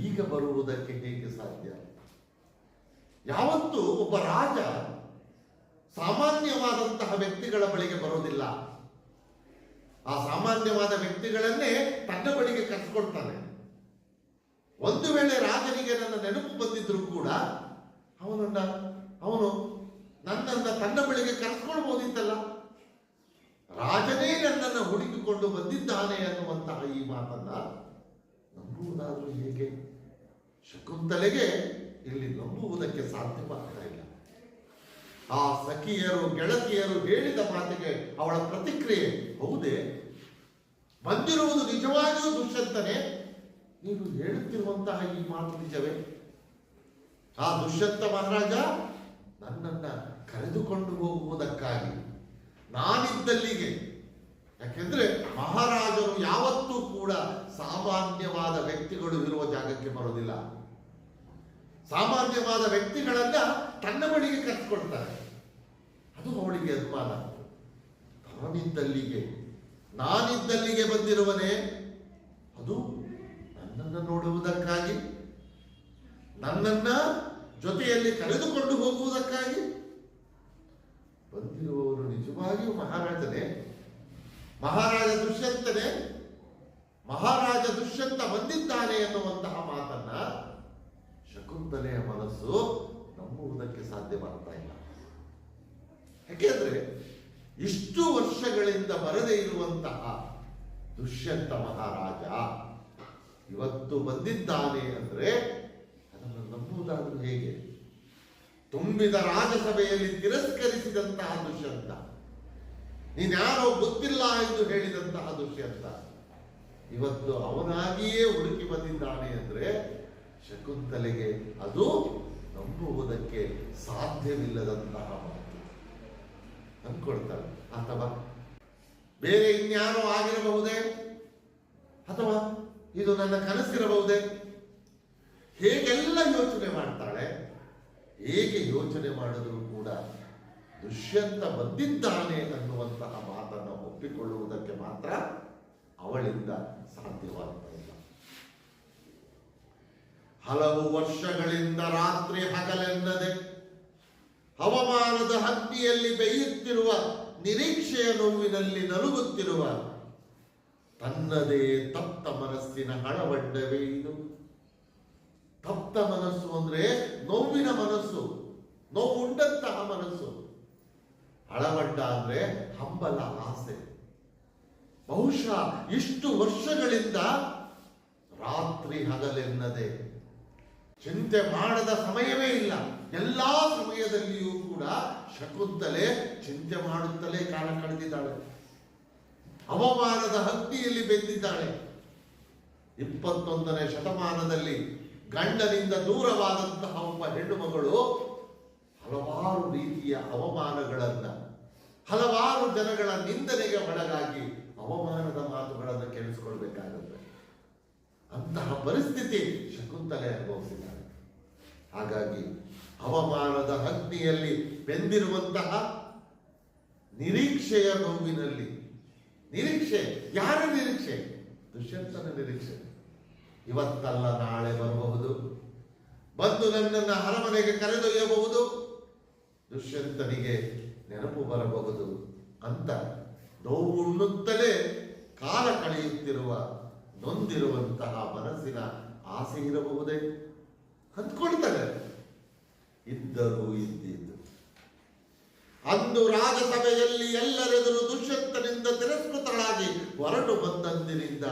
ಈಗ ಬರುವುದಕ್ಕೆ ಹೇಗೆ ಸಾಧ್ಯ? ಯಾವತ್ತೂ ಒಬ್ಬ ರಾಜ ಸಾಮಾನ್ಯವಾದಂತಹ ವ್ಯಕ್ತಿಗಳ ಬಳಿಗೆ ಬರೋದಿಲ್ಲ. ಆ ಸಾಮಾನ್ಯವಾದ ವ್ಯಕ್ತಿಗಳನ್ನೇ ತನ್ನ ಬಳಿಗೆ ಕರೆಸ್ಕೊಳ್ತಾನೆ. ಒಂದು ವೇಳೆ ರಾಜನಿಗೆ ನನ್ನ ನೆನಪು ಬಂದಿದ್ರು ಕೂಡ ಅವನು ನನ್ನನ್ನ ತನ್ನ ಬಳಿಗೆ ಕರೆಸ್ಕೊಳ್ಬಹುದಿತ್ತಲ್ಲ. ರಾಜನೇ ನನ್ನನ್ನು ಹುಡುಕಿಕೊಂಡು ಬಂದಿದ್ದಾನೆ ಅನ್ನುವಂತಹ ಈ ಮಾತನ್ನ ನಂಬುವುದಾದ್ರೂ ಹೇಗೆ? ಶಕುಂತಲೆಗೆ ಇಲ್ಲಿ ನಂಬುವುದಕ್ಕೆ ಸಾಧ್ಯವಾಗ್ತಾ ಇಲ್ಲ. ಆ ಸಖಿಯರು ಗೆಳತಿಯರು ಹೇಳಿದ ಮಾತಿಗೆ ಅವಳ ಪ್ರತಿಕ್ರಿಯೆ, ಹೌದೇ, ಬಂದಿರುವುದು ನಿಜವಾಗಿಯೂ ದುಷ್ಯಂತನೇ? ನೀನು ಹೇಳುತ್ತಿರುವಂತಹ ಈ ಮಾತು ನಿಜವೇ? ಆ ದುಷ್ಯಂತ ಮಹಾರಾಜ ನನ್ನನ್ನ ಕರೆದುಕೊಂಡು ಹೋಗುವುದಕ್ಕಾಗಿ ನಾನಿದ್ದಲ್ಲಿಗೆ, ಯಾಕೆಂದ್ರೆ ಮಹಾರಾಜರು ಯಾವತ್ತೂ ಕೂಡ ಸಾಮಾನ್ಯವಾದ ವ್ಯಕ್ತಿಗಳು ಇರುವ ಜಾಗಕ್ಕೆ ಬರೋದಿಲ್ಲ. ಸಾಮಾನ್ಯವಾದ ವ್ಯಕ್ತಿಗಳನ್ನ ತನ್ನ ಬಳಿಗೆ ಕರೆದುಕೊಳ್ತಾರೆ. ಅದು ಅವಳಿಗೆ ಅನುಮಾನ. ನಾನಿದ್ದಲ್ಲಿಗೆ ಬಂದಿರುವನೇ, ಅದು ನನ್ನನ್ನು ನೋಡುವುದಕ್ಕಾಗಿ, ನನ್ನನ್ನ ಜೊತೆಯಲ್ಲಿ ಕರೆದುಕೊಂಡು ಹೋಗುವುದಕ್ಕಾಗಿ ಬಂದಿರುವವರು ನಿಜವಾಗಿಯೂ ಮಹಾರಾಜನೇ, ಮಹಾರಾಜ ದುಷ್ಯಂತನೇ, ಮಹಾರಾಜ ದುಷ್ಯಂತ ಬಂದಿದ್ದಾನೆ ಎನ್ನುವಂತಹ ಮಾತನ್ನ ಶಕುಂತಲೆಯ ಮನಸ್ಸು ನಂಬುವುದಕ್ಕೆ ಸಾಧ್ಯವಾಗ್ತಾ ಇಲ್ಲ. ಯಾಕೆಂದ್ರೆ ಇಷ್ಟು ವರ್ಷಗಳಿಂದ ಬರದೇ ಇರುವಂತಹ ದುಷ್ಯಂತ ಮಹಾರಾಜ ಇವತ್ತು ಬಂದಿದ್ದಾನೆ ಅಂದ್ರೆ ಅದನ್ನು ನಂಬುವುದಾದ್ರೂ ಹೇಗೆ? ತುಂಬಿದ ರಾಜಸಭೆಯಲ್ಲಿ ತಿರಸ್ಕರಿಸಿದಂತಹ ದುಷ್ಯಂತ, ನೀನ್ಯಾರೋ ಗೊತ್ತಿಲ್ಲ ಎಂದು ಹೇಳಿದಂತಹ ದುಷ್ಯಂತ ಇವತ್ತು ಅವನಾಗಿಯೇ ಹುಡುಕಿ ಬಂದಿದ್ದಾನೆ ಅಂದ್ರೆ ಶಕುಂತಲೆಗೆ ಅದು ನಂಬುವುದಕ್ಕೆ ಸಾಧ್ಯವಿಲ್ಲದಂತಹ ಮಾತು ಅಂದ್ಕೊಳ್ತಾಳೆ. ಅಥವಾ ಬೇರೆ ಇನ್ಯಾರೋ ಆಗಿರಬಹುದೇ, ಅಥವಾ ಇದು ನನ್ನ ಕನಸಿರಬಹುದೇ, ಹೇಗೆಲ್ಲ ಯೋಚನೆ ಮಾಡ್ತಾಳೆ. ಹೇಗೆ ಯೋಚನೆ ಮಾಡಿದರೂ ಕೂಡ ದುಷ್ಯಂತ ಬಂದಿದ್ದಾನೆ ಅನ್ನುವಂತಹ ಮಾತನ್ನು ಒಪ್ಪಿಕೊಳ್ಳುವುದಕ್ಕೆ ಮಾತ್ರ ಅವಳಿಂದ ಸಾಧ್ಯವಾಗ್ತಾ ಇಲ್ಲ. ಹಲವು ವರ್ಷಗಳಿಂದ ರಾತ್ರಿ ಹಗಲೆನ್ನದೆ ಹವಾಮಾನದ ಅಗ್ನಿಯಲ್ಲಿ ಬೇಯುತ್ತಿರುವ ನಿರೀಕ್ಷೆಯ ನೋವಿನಲ್ಲಿ ನಲುಗುತ್ತಿರುವ ತನ್ನದೇ ತಪ್ತ ಮನಸ್ಸಿನ ಹಳಬಡ್ಡವೇ ಇದು. ತಪ್ತ ಮನಸ್ಸು ಅಂದ್ರೆ ನೋವಿನ ಮನಸ್ಸು, ನೋವುಂಡಂತಹ ಮನಸ್ಸು. ಹಳಬಡ್ಡ ಅಂದ್ರೆ ಹಂಬಲ, ಆಸೆ. ಬಹುಶಃ ಇಷ್ಟು ವರ್ಷಗಳಿಂದ ರಾತ್ರಿ ಹಗಲೆನ್ನದೆ ಚಿಂತೆ ಮಾಡದ ಸಮಯವೇ ಇಲ್ಲ. ಎಲ್ಲಾ ಸಮಯದಲ್ಲಿಯೂ ಕೂಡ ಶಕುಂತಲೆ ಚಿಂತೆ ಮಾಡುತ್ತಲೇ ಕಾಲ ಕಳೆದಿದ್ದಾಳೆ. ಅವಮಾನದ ಹತ್ತಿಯಲ್ಲಿ ಬೆಂದಿದ್ದಾಳೆ. 21ನೇ ಶತಮಾನದಲ್ಲಿ ಗಂಡನಿಂದ ದೂರವಾದಂತಹ ಒಬ್ಬ ಹೆಣ್ಣು ಮಗಳು ಹಲವಾರು ರೀತಿಯ ಅವಮಾನಗಳನ್ನ, ಹಲವಾರು ಜನಗಳ ನಿಂದನೆಗೆ ಒಳಗಾಗಿ ಅವಮಾನದ ಮಾತುಗಳನ್ನು ಕೇಳಿಸಿಕೊಳ್ಬೇಕಾಗುತ್ತೆ. ಅಂತಹ ಪರಿಸ್ಥಿತಿ ಶಕುಂತಲೆ ಅನುಭವಿಸಿದ್ದಾಳೆ. ಹಾಗಾಗಿ ಅವಮಾನದ ಅಗ್ನಿಯಲ್ಲಿ ಬೆಂದಿರುವಂತಹ ನಿರೀಕ್ಷೆಯ ನೋವಿನಲ್ಲಿ, ನಿರೀಕ್ಷೆ, ಯಾರ ನಿರೀಕ್ಷೆ? ದುಷ್ಯಂತನ ನಿರೀಕ್ಷೆ. ಇವತ್ತಲ್ಲ ನಾಳೆ ಬರಬಹುದು, ಬಂದು ನನ್ನನ್ನು ಅರಮನೆಗೆ ಕರೆದೊಯ್ಯಬಹುದು, ದುಷ್ಯಂತನಿಗೆ ನೆನಪು ಬರಬಹುದು ಅಂತ ನೋವು ಉಣ್ಣುತ್ತಲೇ ಕಾಲ ಕಳೆಯುತ್ತಿರುವ ನೊಂದಿರುವಂತಹ ಮನಸ್ಸಿನ ಆಸೆ ಇರಬಹುದೇ ಅಂದ್ಕೊಳ್ತಾರೆ. ಇದ್ದರೂ ಇದ್ದಿದ್ದು ಅಂದು ರಾಜಸಭೆಯಲ್ಲಿ ಎಲ್ಲರೆದುರು ದುಷ್ಯಂತನಿಂದ ತಿರಸ್ಕೃತಳಾಗಿ ಹೊರಟು ಬಂದಂದಿನಿಂದ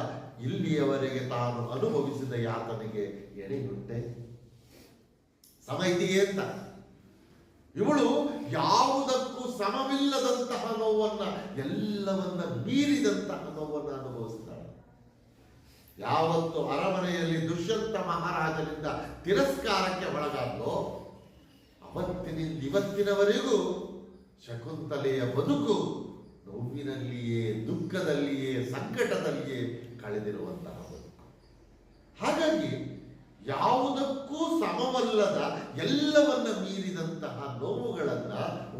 ಇಲ್ಲಿಯವರೆಗೆ ತಾನು ಅನುಭವಿಸಿದ ಯಾತನೆಗೆ ಎಣೆಯುಂಟೆ? ಸಮ ಇದೆಯೇ ಅಂತ ಇವಳು ಯಾವುದಕ್ಕೂ ಸಮವಿಲ್ಲದಂತಹ ನೋವನ್ನ, ಎಲ್ಲವನ್ನ ಮೀರಿದಂತಹ ನೋವನ್ನ ಅನುಭವಿಸಿದ್ದಾಳೆ. ಯಾವತ್ತು ಅರಮನೆಯಲ್ಲಿ ದುಷ್ಯಂತ ಮಹಾರಾಜನಿಂದ ತಿರಸ್ಕಾರಕ್ಕೆ ಒಳಗಾದೋ ಅವತ್ತಿನಿಂದ ಇವತ್ತಿನವರೆಗೂ ಶಕುಂತಲೆಯ ಬದುಕು ನೋವಿನಲ್ಲಿಯೇ, ದುಃಖದಲ್ಲಿಯೇ, ಸಂಕಟದಲ್ಲಿಯೇ ಕಳೆದಿರುವಂತಹ ಬದುಕು. ಹಾಗಾಗಿ ಯಾವುದಕ್ಕೂ ಸಮವಲ್ಲದ, ಎಲ್ಲವನ್ನ ಮೀರಿದಂತಹ ನೋವುಗಳನ್ನ,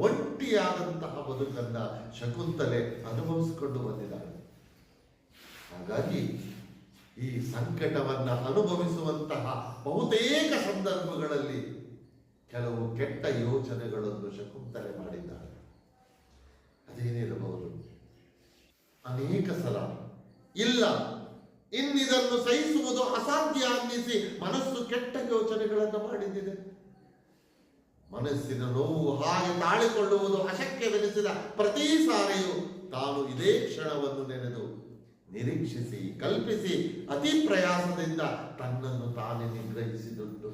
ಒಂಟಿಯಾದಂತಹ ಬದುಕನ್ನ ಶಕುಂತಲೆ ಅನುಭವಿಸಿಕೊಂಡು ಬಂದಿದ್ದಾಳೆ. ಹಾಗಾಗಿ ಈ ಸಂಕಟವನ್ನ ಅನುಭವಿಸುವಂತಹ ಬಹುತೇಕ ಸಂದರ್ಭಗಳಲ್ಲಿ ಕೆಲವು ಕೆಟ್ಟ ಯೋಚನೆಗಳನ್ನು ಶಕುಂತಲೆ ಮಾಡಿದ್ದಾಳೆ. ಅದೇನಿರಬಹುದು? ಅನೇಕ ಸಲ ಇಲ್ಲ, ಇನ್ನಿದನ್ನು ಸಹಿಸುವುದು ಅಸಾಧ್ಯ ಅನ್ನಿಸಿ ಮನಸ್ಸು ಕೆಟ್ಟ ಯೋಚನೆಗಳನ್ನು ಮಾಡಿದ್ದಿದೆ. ಮನಸ್ಸಿನ ನೋವು ಹಾಗೆ ತಾಳಿಕೊಳ್ಳುವುದು ಅಶಕ್ಯವೆನಿಸಿದ ಪ್ರತಿ ಸಾರಿಯೂ ತಾನು ಇದೇ ಕ್ಷಣವನ್ನು ನೆನೆದು ನಿರೀಕ್ಷಿಸಿ, ಕಲ್ಪಿಸಿ, ಅತಿ ಪ್ರಯಾಸದಿಂದ ತನ್ನನ್ನು ತಾನೇ ನಿಗ್ರಹಿಸಿದುಂಟು.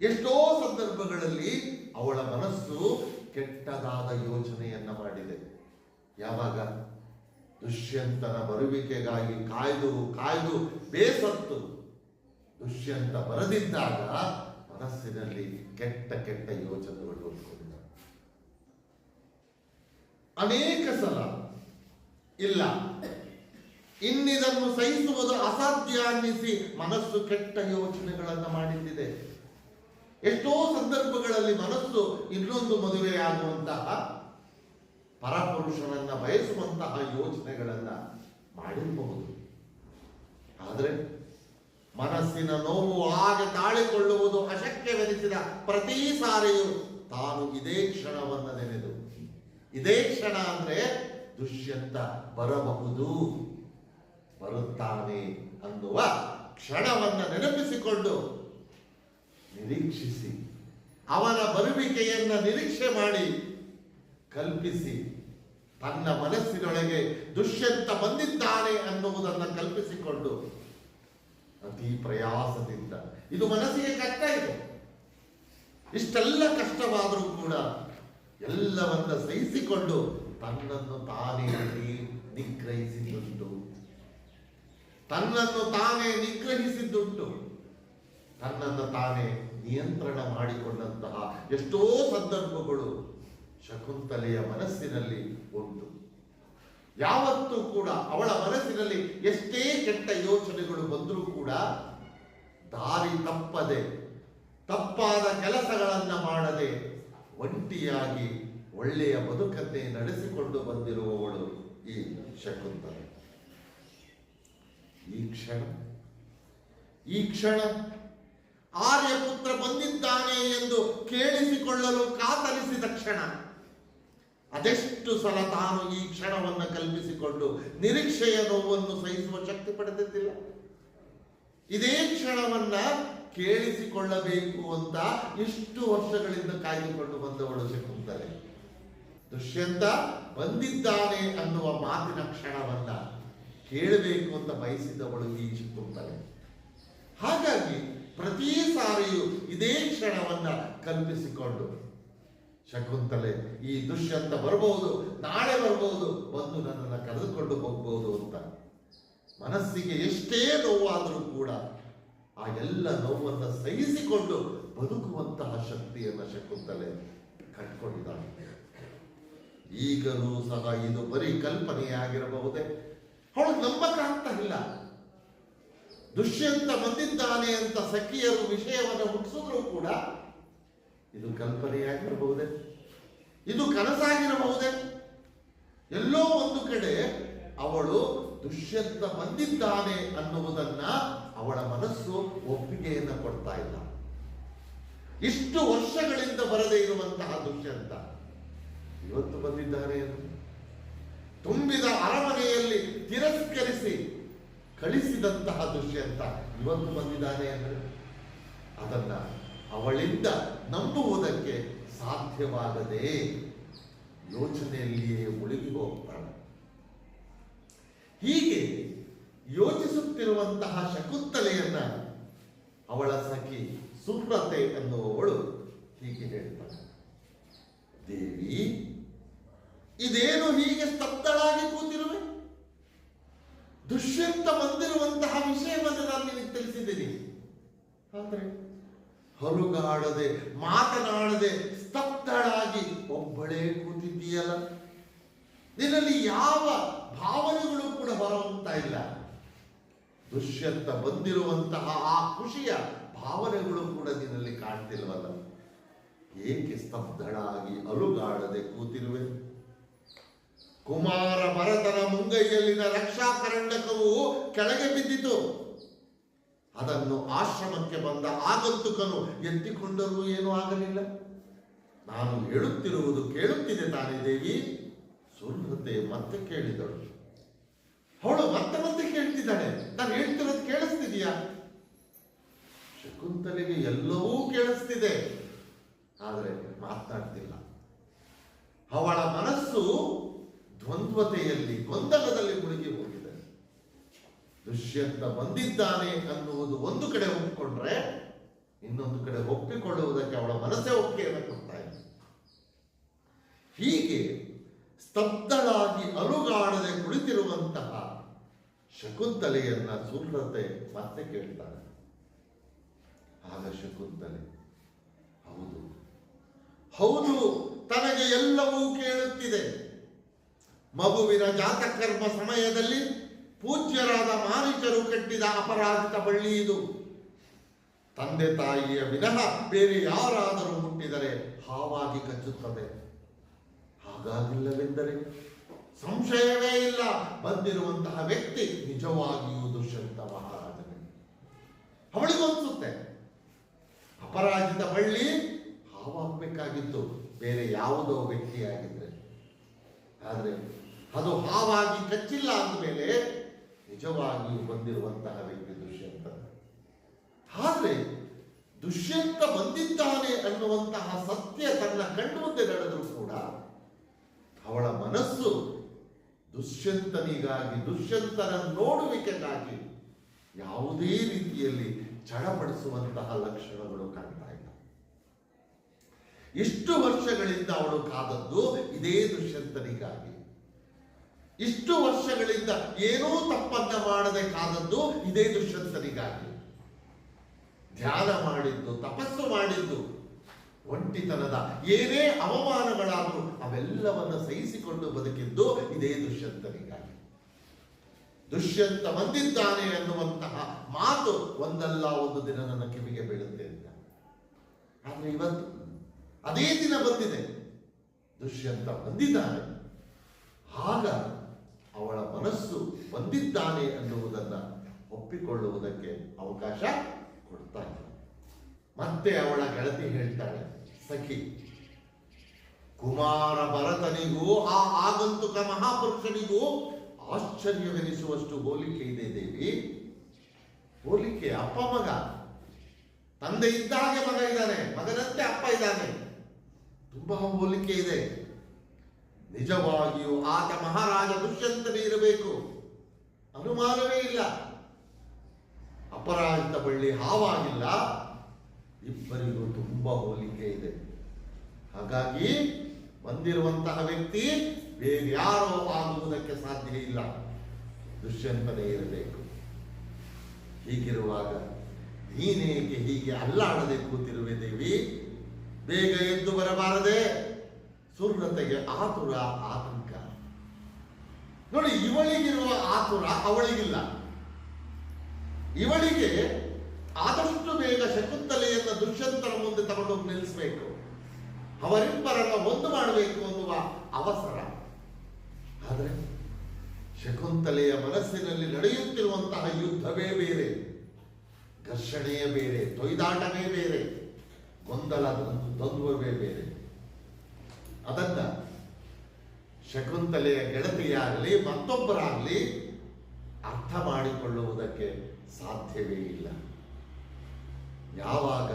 ಎಷ್ಟೋ ಸಂದರ್ಭಗಳಲ್ಲಿ ಅವಳ ಮನಸ್ಸು ಕೆಟ್ಟದಾದ ಯೋಚನೆಯನ್ನ ಮಾಡಿದೆ. ಯಾವಾಗ? ದುಷ್ಯಂತನ ಬರುವಿಕೆಗಾಗಿ ಕಾಯ್ದು ಕಾಯ್ದು ಬೇಸತ್ತು ದುಷ್ಯಂತ ಬರದಿದ್ದಾಗ ಮನಸ್ಸಿನಲ್ಲಿ ಕೆಟ್ಟ ಕೆಟ್ಟ ಯೋಚನೆಗಳು ಹೊಂದಿಕೊಂಡಿದ್ದ. ಅನೇಕ ಸಲ ಇಲ್ಲ, ಇನ್ನಿದನ್ನು ಸಹಿಸುವುದು ಅಸಾಧ್ಯ ಅನ್ನಿಸಿ ಮನಸ್ಸು ಕೆಟ್ಟ ಯೋಚನೆಗಳನ್ನು ಮಾಡಿದ್ದಿದೆ. ಎಷ್ಟೋ ಸಂದರ್ಭಗಳಲ್ಲಿ ಮನಸ್ಸು ಇನ್ನೊಂದು ಮದುವೆಯಾಗುವಂತಹ ಪರಪುರುಷನನ್ನ ಬಯಸುವಂತಹ ಯೋಚನೆಗಳನ್ನ ಮಾಡಿರಬಹುದು. ಆದರೆ ಮನಸ್ಸಿನ ನೋವು ಹಾಗೆ ತಾಳಿಕೊಳ್ಳುವುದು ಅಶಕ್ಯವೆನಿಸಿದ ಪ್ರತಿ ಸಾರಿಯೂ ತಾನು ಇದೇ ಕ್ಷಣವನ್ನ ನೆನೆದು, ಇದೇ ಕ್ಷಣ ಅಂದ್ರೆ ದುಷ್ಯಂತ ಬರಬಹುದು, ಬರುತ್ತಾನೆ ಅನ್ನುವ ಕ್ಷಣವನ್ನ ನೆನಪಿಸಿಕೊಂಡು ನಿರೀಕ್ಷಿಸಿ, ಅವನ ಬರುವಿಕೆಯನ್ನ ನಿರೀಕ್ಷೆ ಮಾಡಿ ಕಲ್ಪಿಸಿ, ತನ್ನ ಮನಸ್ಸಿನೊಳಗೆ ದುಷ್ಯಂತ ಬಂದಿದ್ದಾನೆ ಅನ್ನುವುದನ್ನು ಕಲ್ಪಿಸಿಕೊಂಡು ಅತಿ ಪ್ರಯಾಸದಿಂದ, ಇದು ಮನಸ್ಸಿಗೆ ಕಷ್ಟ ಇದೆ, ಇಷ್ಟೆಲ್ಲ ಕಷ್ಟವಾದರೂ ಕೂಡ ಎಲ್ಲವನ್ನ ಸಹಿಸಿಕೊಂಡು ತನ್ನನ್ನು ತಾನೇ ನಿಗ್ರಹಿಸಿದ್ದುಂಟು, ತನ್ನನ್ನು ತಾನೇ ನಿಗ್ರಹಿಸಿದ್ದುಂಟು, ತನ್ನನ್ನು ತಾನೇ ನಿಯಂತ್ರಣ ಮಾಡಿಕೊಂಡಂತಹ ಎಷ್ಟೋ ಸಂದರ್ಭಗಳು ಶಕುಂತಲೆಯ ಮನಸ್ಸಿನಲ್ಲಿ ಉಂಟು. ಯಾವತ್ತೂ ಕೂಡ ಅವಳ ಮನಸ್ಸಿನಲ್ಲಿ ಎಷ್ಟೇ ಕೆಟ್ಟ ಯೋಚನೆಗಳು ಬಂದರೂ ಕೂಡ ದಾರಿ ತಪ್ಪದೆ, ತಪ್ಪಾದ ಕೆಲಸಗಳನ್ನ ಮಾಡದೆ, ಒಂಟಿಯಾಗಿ ಒಳ್ಳೆಯ ಬದುಕನ್ನೇ ನಡೆಸಿಕೊಂಡು ಬಂದಿರುವವಳು ಈ ಶಕುಂತಲೆ. ಈ ಕ್ಷಣ ಆರ್ಯಪುತ್ರ ಬಂದಿದ್ದಾನೆ ಎಂದು ಕೇಳಿಸಿಕೊಳ್ಳಲು ಕಾತರಿಸಿದ ಕ್ಷಣ, ಅದೆಷ್ಟು ಸಲ ತಾನು ಈ ಕ್ಷಣವನ್ನು ಕಲ್ಪಿಸಿಕೊಂಡು ನಿರೀಕ್ಷೆಯ ನೋವನ್ನು ಸಹಿಸುವ ಶಕ್ತಿ ಪಡೆದಿದ್ದಿಲ್ಲ. ಇದೇ ಕ್ಷಣವನ್ನ ಕೇಳಿಸಿಕೊಳ್ಳಬೇಕು ಅಂತ ಇಷ್ಟು ವರ್ಷಗಳಿಂದ ಕಾಯ್ದುಕೊಂಡು ಬಂದವಳು ಶಕುಂತಲೆ. ದುಷ್ಯಂತ ಬಂದಿದ್ದಾನೆ ಅನ್ನುವ ಮಾತಿನ ಕ್ಷಣವನ್ನ ಕೇಳಬೇಕು ಅಂತ ಬಯಸಿದವಳು ಈ ಶಕುಂತಲೆ. ಹಾಗಾಗಿ ಪ್ರತಿ ಸಾರಿಯೂ ಇದೇ ಕ್ಷಣವನ್ನ ಕಲ್ಪಿಸಿಕೊಂಡು ಶಕುಂತಲೆ ಈ ದುಷ್ಯಂತ ಬರಬಹುದು, ನಾಳೆ ಬರಬಹುದು, ಬಂದು ನನ್ನನ್ನು ಕರೆದುಕೊಂಡು ಹೋಗ್ಬಹುದು ಅಂತ ಮನಸ್ಸಿಗೆ ಎಷ್ಟೇ ನೋವಾದರೂ ಕೂಡ ಆ ಎಲ್ಲ ನೋವನ್ನು ಸಹಿಸಿಕೊಂಡು ಬದುಕುವಂತಹ ಶಕ್ತಿಯನ್ನು ಶಕುಂತಲೆ ಕಂಡುಕೊಂಡಿದ್ದಾಳೆ. ಈಗಲೂ ಸಹ ಇದು ಬರೀ ಕಲ್ಪನೆಯಾಗಿರಬಹುದೇ, ಅವಳು ನಂಬಕ್ಕಾಗ್ತಾ ಇಲ್ಲ. ದುಷ್ಯಂತ ಬಂದಿದ್ದಾನೆ ಅಂತ ಸಖಿಯರು ವಿಷಯವನ್ನು ಮುಟ್ಟಿಸಿದ್ರು ಕೂಡ ಇದು ಕಲ್ಪನೆಯಾಗಿರಬಹುದೇ, ಇದು ಕನಸಾಗಿರಬಹುದೇ? ಎಲ್ಲೋ ಒಂದು ಕಡೆ ಅವಳು ದುಷ್ಯಂತ ಬಂದಿದ್ದಾನೆ ಅನ್ನುವುದನ್ನ ಅವಳ ಮನಸ್ಸು ಒಪ್ಪಿಗೆಯನ್ನು ಕೊಡ್ತಾ ಇಲ್ಲ. ಇಷ್ಟು ವರ್ಷಗಳಿಂದ ಬರದೇ ಇರುವಂತಹ ದುಷ್ಯಂತ ಇವತ್ತು ಬಂದಿದ್ದಾನೆ. ತುಂಬಿದ ಅರಮನೆಯಲ್ಲಿ ತಿರಸ್ಕರಿಸಿ ಕಳಿಸಿದಂತಹ ದುಷ್ಯಂತ ಇವತ್ತು ಬಂದಿದ್ದಾನೆ ಅಂದರೆ ಅದನ್ನ ಅವಳಿಂದ ನಂಬುವುದಕ್ಕೆ ಸಾಧ್ಯವಾಗದೆ ಯೋಚನೆಯಲ್ಲಿಯೇ ಮುಳುಗಿ ಹೋಗ್ತಾಳೆ. ಹೀಗೆ ಯೋಚಿಸುತ್ತಿರುವಂತಹ ಶಕುಂತಲೆಯನ್ನ ಅವಳ ಸಖಿ ಸುವ್ರತೆ ಎನ್ನುವವಳು ಹೀಗೆ ಹೇಳ್ತಾಳೆ, ದೇವಿ, ಇದೇನು ಹೀಗೆ ಸ್ತಬ್ಧಳಾಗಿ ಕೂತಿರುವೆ? ದುಷ್ಯಂತ ಬಂದಿರುವಂತಹ ವಿಷಯವನ್ನು ನಾನು ನಿನಗೆ ತಿಳಿಸಿದ್ದೀನಿ, ಆದರೆ ಹೊರಗಾಡದೆ ಮಾತನಾಡದೆ ಸ್ತಬ್ಧಳಾಗಿ ಒಬ್ಬಳೇ ಕೂತಿದ್ದೀಯಲ್ಲ, ನಿನ್ನಲ್ಲಿ ಯಾವ ಭಾವನೆಗಳು ಕೂಡ ಹೊರಹೊಮ್ತಾ ಇಲ್ಲ. ದುಷ್ಯಂತ ಬಂದಿರುವಂತಹ ಆ ಖುಷಿಯ ಭಾವನೆಗಳು ಕೂಡ ನಿನ್ನಲ್ಲಿ ಕಾಣ್ತಿಲ್ವಲ್ಲ, ಏಕೆ ಸ್ತಬ್ಧಳಾಗಿ ಅಲುಗಾಡದೆ ಕೂತಿರುವೆ? ಕುಮಾರ ಭರತನ ಮುಂಗೈಯಲ್ಲಿನ ರಕ್ಷಾಕರಂಡಕವು ಕೆಳಗೆ ಬಿದ್ದಿತು. ಅದನ್ನು ಆಶ್ರಮಕ್ಕೆ ಬಂದ ಆಗಂತುಕನು ಎತ್ತಿಕೊಂಡರೂ ಏನೂ ಆಗಲಿಲ್ಲ. ನಾನು ಹೇಳುತ್ತಿರುವುದು ಕೇಳುತ್ತಿದೆ ತಾನೇ ದೇವಿ? ಸುವ್ರತೆ ಮತ್ತೆ ಕೇಳಿದಳು. ಅವಳು ಮತ್ತೆ ಮತ್ತೆ ಕೇಳ್ತಿದ್ದಾಳೆ, ನಾನು ಹೇಳ್ತಿರೋದು ಕೇಳಿಸ್ತಿದೀಯಾ? ಶಕುಂತಲೆಗೆ ಎಲ್ಲವೂ ಕೇಳಿಸ್ತಿದೆ, ಆದರೆ ಮಾತನಾಡ್ತಿಲ್ಲ. ಅವಳ ಮನಸ್ಸು ದ್ವಂದ್ವತೆಯಲ್ಲಿ, ಗೊಂದಲದಲ್ಲಿ ಮುಳುಗಿ ಹೋಗಿದೆ. ದುಷ್ಯಂತ ಬಂದಿದ್ದಾನೆ ಅನ್ನುವುದು ಒಂದು ಕಡೆ ಒಪ್ಪಿಕೊಂಡ್ರೆ, ಇನ್ನೊಂದು ಕಡೆ ಒಪ್ಪಿಕೊಳ್ಳುವುದಕ್ಕೆ ಅವಳ ಮನಸ್ಸೇ ಒಪ್ಪಿಗೆಯನ್ನು ಕೊಡ್ತಾ ಇದೆ. ಹೀಗೆ ಸ್ತಬ್ಧಳಾಗಿ ಅಲುಗಾಡದೆ ಕುಳಿತಿರುವಂತಹ ಶಕುಂತಲೆಯನ್ನ ಸುರತೆ ಮತ್ತೆ ಕೇಳ್ತಾಳೆ. ಆಗ ಶಕುಂತಲೆ, ಹೌದು ಹೌದು, ತನಗೆ ಎಲ್ಲವೂ ಕೇಳುತ್ತಿದೆ. ಮಗುವಿನ ಜಾತಕರ್ಮ ಸಮಯದಲ್ಲಿ ಪೂಜ್ಯರಾದ ಮಾರೀಚರು ಕಟ್ಟಿದ ಅಪರಾಜಿತ ಬಳ್ಳಿ ಇದು. ತಂದೆ ತಾಯಿಯ ವಿನಃ ಬೇರೆ ಯಾರಾದರೂ ಮುಟ್ಟಿದರೆ ಹಾವಾಗಿ ಕಚ್ಚುತ್ತದೆ. ಹಾಗಾಗಿಲ್ಲವೆಂದರೆ ಸಂಶಯವೇ ಇಲ್ಲ, ಬಂದಿರುವಂತಹ ವ್ಯಕ್ತಿ ನಿಜವಾಗಿಯೂ ದುಷ್ಯಂತ ಮಹಾರಾಜನೇ. ಅವಳಿಗೂ ಅನ್ಸುತ್ತೆ ಅಪರಾಜಿತ ಬಳ್ಳಿ ಹಾವಾಗಬೇಕಾಗಿತ್ತು ಬೇರೆ ಯಾವುದೋ ವ್ಯಕ್ತಿಯಾಗಿದ್ರೆ, ಆದರೆ ಅದು ಹಾವಾಗಿ ಕಚ್ಚಿಲ್ಲ ಅಂದಮೇಲೆ ನಿಜವಾಗಿಯೂ ಬಂದಿರುವಂತಹ ವ್ಯಕ್ತಿ ದುಷ್ಯಂತ. ಆದರೆ ದುಷ್ಯಂತ ಬಂದಿದ್ದಾನೆ ಅನ್ನುವಂತಹ ಸತ್ಯ ತನ್ನ ಕಣ್ಣು ಮುಂದೆ ನಡೆದರೂ ಕೂಡ ಅವಳ ಮನಸ್ಸು ದುಷ್ಯಂತನಿಗಾಗಿ, ದುಷ್ಯಂತನ ನೋಡುವಿಕೆಗಾಗಿ ಯಾವುದೇ ರೀತಿಯಲ್ಲಿ ಚಡಪಡಿಸುವಂತಹ ಲಕ್ಷಣಗಳು ಕಾಣ್ತಾ ಇಲ್ಲ. ಇಷ್ಟು ವರ್ಷಗಳಿಂದ ಅವಳು ಕಾದದ್ದು ಇದೇ ದುಷ್ಯಂತನಿಗಾಗಿ. ಇಷ್ಟು ವರ್ಷಗಳಿಂದ ಏನೂ ತಪ್ಪನ್ನ ಮಾಡದೆ ಕಾದದ್ದು ಇದೇ ದುಷ್ಯಂತನಿಗಾಗಿ. ಧ್ಯಾನ ಮಾಡಿದ್ದು, ತಪಸ್ಸು ಮಾಡಿದ್ದು, ಒಂಟಿತನದ ಏನೇ ಅವಮಾನಗಳಾದರೂ ಅವೆಲ್ಲವನ್ನು ಸಹಿಸಿಕೊಂಡು ಬದುಕಿದ್ದು ಇದೇ ದುಷ್ಯಂತನಿಗಾಗಿ. ದುಷ್ಯಂತ ಬಂದಿದ್ದಾನೆ ಅನ್ನುವಂತಹ ಮಾತು ಒಂದಲ್ಲ ಒಂದು ದಿನ ನನ್ನ ಕಿವಿಗೆ ಬೀಳುತ್ತೆ ಅಂತ. ಆದರೆ ಇವತ್ತು ಅದೇ ದಿನ ಬಂದಿದೆ, ದುಷ್ಯಂತ ಬಂದಿದ್ದಾನೆ. ಆಗ ಅವಳ ಮನಸ್ಸು ಬಂದಿದ್ದಾನೆ ಅನ್ನುವುದನ್ನು ಒಪ್ಪಿಕೊಳ್ಳುವುದಕ್ಕೆ ಅವಕಾಶ ಕೊಡ್ತಾ ಇಲ್ಲ. ಮತ್ತೆ ಅವಳ ಗೆಳತಿ ಹೇಳ್ತಾಳೆ, ಸಖಿ, ಕುಮಾರ ಭರತನಿಗೂ ಆ ಆಗಂತುಕ ಮಹಾಪುರುಷನಿಗೂ ಆಶ್ಚರ್ಯವೆನಿಸುವಷ್ಟು ಹೋಲಿಕೆ ಇದೆ ದೇವಿ. ಹೋಲಿಕೆ ಅಪ್ಪ ಮಗ, ತಂದೆ ಇದ್ದ ಹಾಗೆ ಮಗ ಇದ್ದಾನೆ, ಮಗನಂತೆ ಅಪ್ಪ ಇದ್ದಾನೆ, ತುಂಬಾ ಹೋಲಿಕೆ ಇದೆ. ನಿಜವಾಗಿಯೂ ಆತ ಮಹಾರಾಜ ದುಷ್ಯಂತನೇ ಇರಬೇಕು, ಅನುಮಾನವೇ ಇಲ್ಲ. ಅಪರಾಜಿತ ಬಳ್ಳಿ ಹಾವಾಗಿಲ್ಲ, ಇಬ್ಬರಿಗೂ ತುಂಬಾ ಹೋಲಿಕೆ ಇದೆ. ಹಾಗಾಗಿ ಬಂದಿರುವಂತಹ ವ್ಯಕ್ತಿ ಬೇರೆ ಯಾರೋ ಆಗುವುದಕ್ಕೆ ಸಾಧ್ಯ ಇಲ್ಲ, ದುಷ್ಯಂತನೇ ಇರಬೇಕು. ಹೀಗಿರುವಾಗ ನೀನೇಕೆ ಹೀಗೆ ಅಲ್ಲಾಡದೆ ಕೂತಿರುವೆ ದೇವಿ? ಬೇಗ ಎದ್ದು ಬರಬಾರದೆ? ಸುರತೆಗೆ ಆತುರ, ಆತಂಕ. ನೋಡಿ, ಇವಳಿಗಿರುವ ಆತುರ ಅವಳಿಗಿಲ್ಲ. ಇವಳಿಗೆ ಆದಷ್ಟು ಬೇಗ ಶಕುಂತಲೆಯನ್ನ ದುಷ್ಯಂತನ ಮುಂದೆ ತಗೊಂಡೋಗಿ ನಿಲ್ಲಿಸಬೇಕು, ಅವರಿಬ್ಬರನ್ನ ಒಂದು ಮಾಡಬೇಕು ಅನ್ನುವ ಅವಸರ. ಆದರೆ ಶಕುಂತಲೆಯ ಮನಸ್ಸಿನಲ್ಲಿ ನಡೆಯುತ್ತಿರುವಂತಹ ಯುದ್ಧವೇ ಬೇರೆ, ಘರ್ಷಣೆಯೇ ಬೇರೆ, ತೊಯ್ದಾಟವೇ ಬೇರೆ, ಗೊಂದಲದ ದ್ವಂದ್ವವೇ ಬೇರೆ. ಅದನ್ನ ಶಕುಂತಲೆಯ ಗೆಳತಿಯಾಗಲಿ ಮತ್ತೊಬ್ಬರಾಗಲಿ ಅರ್ಥ ಮಾಡಿಕೊಳ್ಳುವುದಕ್ಕೆ ಸಾಧ್ಯವೇ ಇಲ್ಲ. ಯಾವಾಗ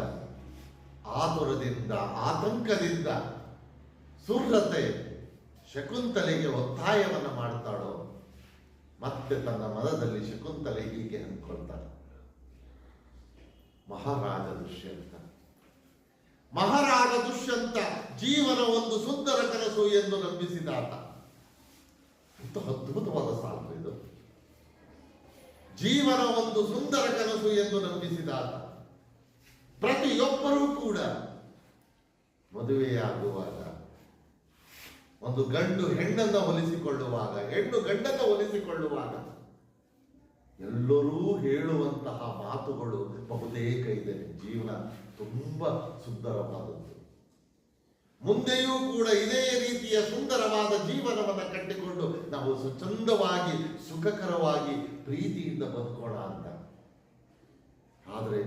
ಆತುರದಿಂದ, ಆತಂಕದಿಂದ ಸುರತೆ ಶಕುಂತಲೆಗೆ ಒತ್ತಾಯವನ್ನು ಮಾಡ್ತಾಳೋ, ಮತ್ತೆ ತನ್ನ ಮನದಲ್ಲಿ ಶಕುಂತಲೆ ಹೀಗೆ ಅಂದ್ಕೊಳ್ತಾಳೆ, ಮಹಾರಾಜ ದುಷ್ಯಂತ, ಮಹಾರಾಜ ದುಷ್ಯಂತ ಜೀವನ ಒಂದು ಸುಂದರ ಕನಸು ಎಂದು ನಂಬಿಸಿದಾತ. ಅಂತ ಅದ್ಭುತವಾದ ಸಾಲು ಇದು. ಜೀವನ ಒಂದು ಸುಂದರ ಕನಸು ಎಂದು ನಂಬಿಸಿದಾತ. ಪ್ರತಿಯೊಬ್ಬರೂ ಕೂಡ ಮದುವೆಯಾಗುವಾಗ, ಒಂದು ಗಂಡು ಹೆಣ್ಣನ್ನು ಹೊಲಿಸಿಕೊಳ್ಳುವಾಗ, ಹೆಣ್ಣು ಗಂಡನ್ನು ಹೊಲಿಸಿಕೊಳ್ಳುವಾಗ ಎಲ್ಲರೂ ಹೇಳುವಂತಹ ಮಾತುಗಳು ಬಹುತೇಕ ಇದೆ. ಜೀವನ ತುಂಬಾ ಸುಂದರವಾದದ್ದು, ಮುಂದೆಯೂ ಕೂಡ ಇದೇ ರೀತಿಯ ಸುಂದರವಾದ ಜೀವನವನ್ನು ಕಟ್ಟಿಕೊಂಡು ನಾವು ಚಂದವಾಗಿ, ಸುಖಕರವಾಗಿ, ಪ್ರೀತಿಯಿಂದ ಬದುಕೋಣ ಅಂತ. ಆದರೆ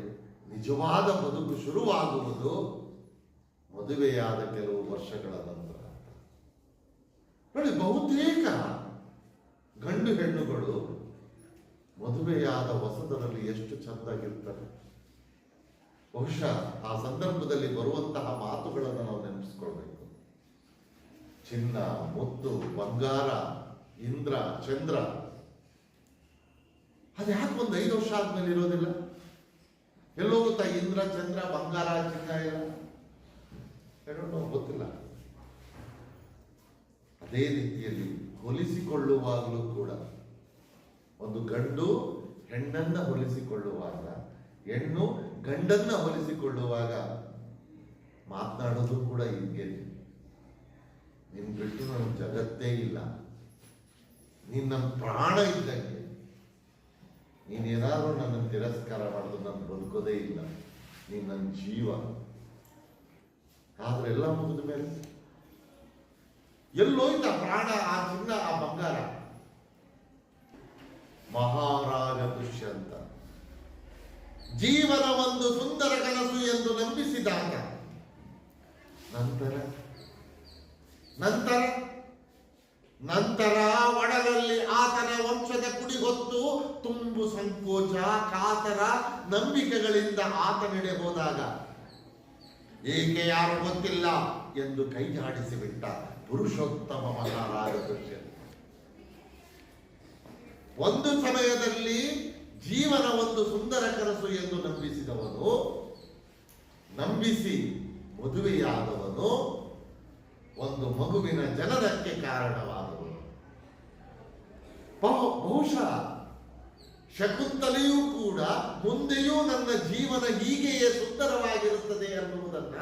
ನಿಜವಾದ ಬದುಕು ಶುರುವಾಗುವುದು ಮದುವೆಯಾದ ಕೆಲವು ವರ್ಷಗಳ ನಂತರ. ನೋಡಿ, ಬಹುತೇಕ ಗಂಡು ಹೆಣ್ಣುಗಳು ಮದುವೆಯಾದ ಹೊಸದರಲ್ಲಿ ಎಷ್ಟು ಚಂದಾಗಿರ್ತಾರೆ. ಬಹುಶಃ ಆ ಸಂದರ್ಭದಲ್ಲಿ ಬರುವಂತಹ ಮಾತುಗಳನ್ನು ನಾವು ನೆನಪಿಸ್ಕೊಳ್ಬೇಕು. ಚಿನ್ನ, ಮುತ್ತು, ಬಂಗಾರ, ಇಂದ್ರ, ಚಂದ್ರ, ಅದ್ಯಾಕೆ ಒಂದು 5 ವರ್ಷ ಆದ್ಮೇಲೆ ಇರೋದಿಲ್ಲ? ಎಲ್ಲೋ ಗೊತ್ತಾ? ಇಂದ್ರ, ಚಂದ್ರ, ಬಂಗಾರ, ಚಿನ್ನ ಎಲ್ಲ ಗೊತ್ತಿಲ್ಲ. ಅದೇ ರೀತಿಯಲ್ಲಿ ಹೋಲಿಸಿಕೊಳ್ಳುವಾಗಲೂ ಕೂಡ ಒಂದು ಗಂಡು ಹೆಣ್ಣನ್ನ ಹೋಲಿಸಿಕೊಳ್ಳುವಾಗ, ಹೆಣ್ಣು ಗಂಡನ್ನ ಹೋಲಿಸಿಕೊಳ್ಳುವಾಗ ಮಾತನಾಡೋದು ಕೂಡ ಹೀಗೆ. ನಿನ್ ಬಿಟ್ಟು ನನ್ನ ಜಗತ್ತೇ ಇಲ್ಲ, ನೀನ್ ನನ್ನ ಪ್ರಾಣ ಇದ್ದಂಗೆ, ನೀನೇನಾದ್ರೂ ನನ್ನ ತಿರಸ್ಕಾರ ಮಾಡೋದು ನಾನು ಬದುಕೋದೇ ಇಲ್ಲ, ನೀನ್ ನನ್ನ ಜೀವ. ಆದ್ರೆ ಎಲ್ಲ ಮುಗಿದ ಮೇಲೆ ಎಲ್ಲೋಯ್ತ ಪ್ರಾಣ, ಆ ಚಿನ್ನ, ಆ ಬಂಗಾರ? ಮಹಾರಾಜ ದುಷ್ಯಂತ ಜೀವನ ಒಂದು ಸುಂದರ ಕನಸು ಎಂದು ನಂಬಿಸಿದಾಗ ನಂತರ ಒಡಲಲ್ಲಿ ಆತನ ವಂಶದ ಕುಡಿ ಹೊತ್ತು ತುಂಬು ಸಂಕೋಚ, ಕಾತರ, ನಂಬಿಕೆಗಳಿಂದ ಆತನೆಡೆ ಹೋದಾಗ ಏಕೆ ಯಾರು ಗೊತ್ತಿಲ್ಲ ಎಂದು ಕೈ ಜಾಡಿಸಿಬಿಟ್ಟ ಪುರುಷೋತ್ತಮ ಮಹಾರಾಜ ದುಷ್ಯಂತ. ಒಂದು ಸಮಯದಲ್ಲಿ ಜೀವನ ಒಂದು ಸುಂದರ ಕನಸು ಎಂದು ನಂಬಿಸಿದವನು, ನಂಬಿಸಿ ಮದುವೆಯಾದವನು, ಒಂದು ಮಗುವಿನ ಜನನಕ್ಕೆ ಕಾರಣವಾದವನು. ಬಹುಶಃ ಶಕುಂತಲೆಯೂ ಕೂಡ ಮುಂದೆಯೂ ನನ್ನ ಜೀವನ ಹೀಗೆಯೇ ಸುಂದರವಾಗಿರುತ್ತದೆ ಅನ್ನುವುದನ್ನ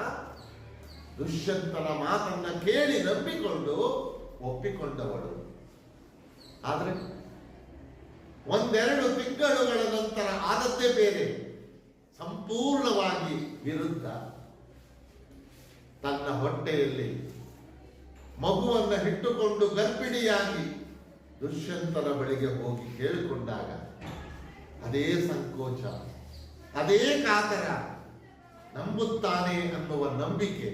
ದುಷ್ಯಂತನ ಮಾತನ್ನ ಕೇಳಿ ನಂಬಿಕೊಂಡು ಒಪ್ಪಿಕೊಂಡವಳು. ಆದ್ರೆ ಒಂದೆರಡು ತಿಂಗಳುಗಳ ನಂತರ ಆದದ್ದೇ ಬೇರೆ, ಸಂಪೂರ್ಣವಾಗಿ ವಿರುದ್ಧ. ತನ್ನ ಹೊಟ್ಟೆಯಲ್ಲಿ ಮಗುವನ್ನ ಇಟ್ಟುಕೊಂಡು ಗರ್ಭಿಣಿಯಾಗಿ ದುಷ್ಯಂತನ ಬಳಿಗೆ ಹೋಗಿ ಕೇಳಿಕೊಂಡಾಗ ಅದೇ ಸಂಕೋಚ, ಅದೇ ಕಾತರ, ನಂಬುತ್ತಾನೆ ಅನ್ನುವ ನಂಬಿಕೆ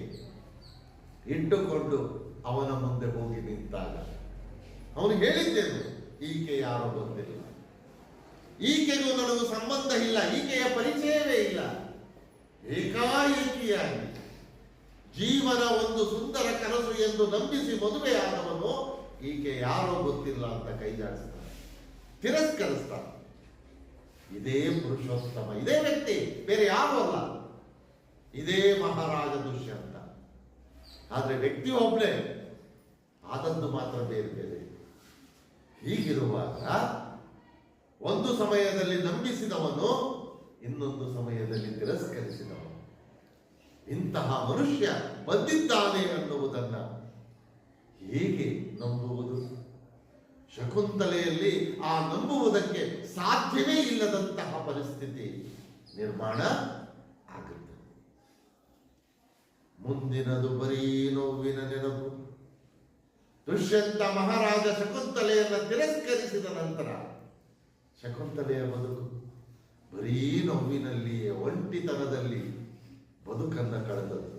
ಇಟ್ಟುಕೊಂಡು ಅವನ ಮುಂದೆ ಹೋಗಿ ನಿಂತಾಗ ಅವನು ಹೇಳಿದ್ದೇನು, ಈಕೆ ಯಾರೋ ಗೊತ್ತಿಲ್ಲ, ಈಕೆಗೂ ನನಗೂ ಸಂಬಂಧ ಇಲ್ಲ, ಈಕೆಯ ಪರಿಚಯವೇ ಇಲ್ಲ. ಏಕಾಏಕಿಯಾಗಿ ಜೀವನ ಒಂದು ಸುಂದರ ಕನಸು ಎಂದು ನಂಬಿಸಿ ಮದುವೆಯಾದವನು ಈಕೆ ಯಾರೋ ಗೊತ್ತಿಲ್ಲ ಅಂತ ಕೈಜಾಡಿಸ್ತಾನೆ, ತಿರಸ್ಕರಿಸ್ತಾನೆ. ಇದೇ ಪುರುಷೋತ್ತಮ, ಇದೇ ವ್ಯಕ್ತಿ, ಬೇರೆ ಯಾರು ಅಲ್ಲ, ಇದೇ ಮಹಾರಾಜ ದುಷ್ಯಂತ. ಆದ್ರೆ ವ್ಯಕ್ತಿ ಒಬ್ಬನೇ, ಆದದ್ದು ಮಾತ್ರ ಬೇರೆ ಬೇರೆ. ಹೀಗಿರುವಾಗ ಒಂದು ಸಮಯದಲ್ಲಿ ನಂಬಿಸಿದವನು, ಇನ್ನೊಂದು ಸಮಯದಲ್ಲಿ ತಿರಸ್ಕರಿಸಿದವನು. ಇಂತಹ ಮನುಷ್ಯ ಬಂದಿದ್ದಾನೆ ಅನ್ನುವುದನ್ನ ಹೇಗೆ ನಂಬುವುದು? ಶಕುಂತಲೆಯಲ್ಲಿ ಆ ನಂಬುವುದಕ್ಕೆ ಸಾಧ್ಯವೇ ಇಲ್ಲದಂತಹ ಪರಿಸ್ಥಿತಿ ನಿರ್ಮಾಣ ಆಗುತ್ತೆ. ಮುಂದಿನದು ಬರೀ ನೋವಿನ ನೆನಪು. ದುಷ್ಯಂತ ಮಹಾರಾಜ ಶಕುಂತಲೆಯನ್ನು ತಿರಸ್ಕರಿಸಿದ ನಂತರ ಶಕುಂತಲೆಯ ಬದುಕು ಬರೀ ನೋವಿನಲ್ಲಿಯೇ, ಒಂಟಿತನದಲ್ಲಿ ಬದುಕನ್ನ ಕಳೆದದ್ದು.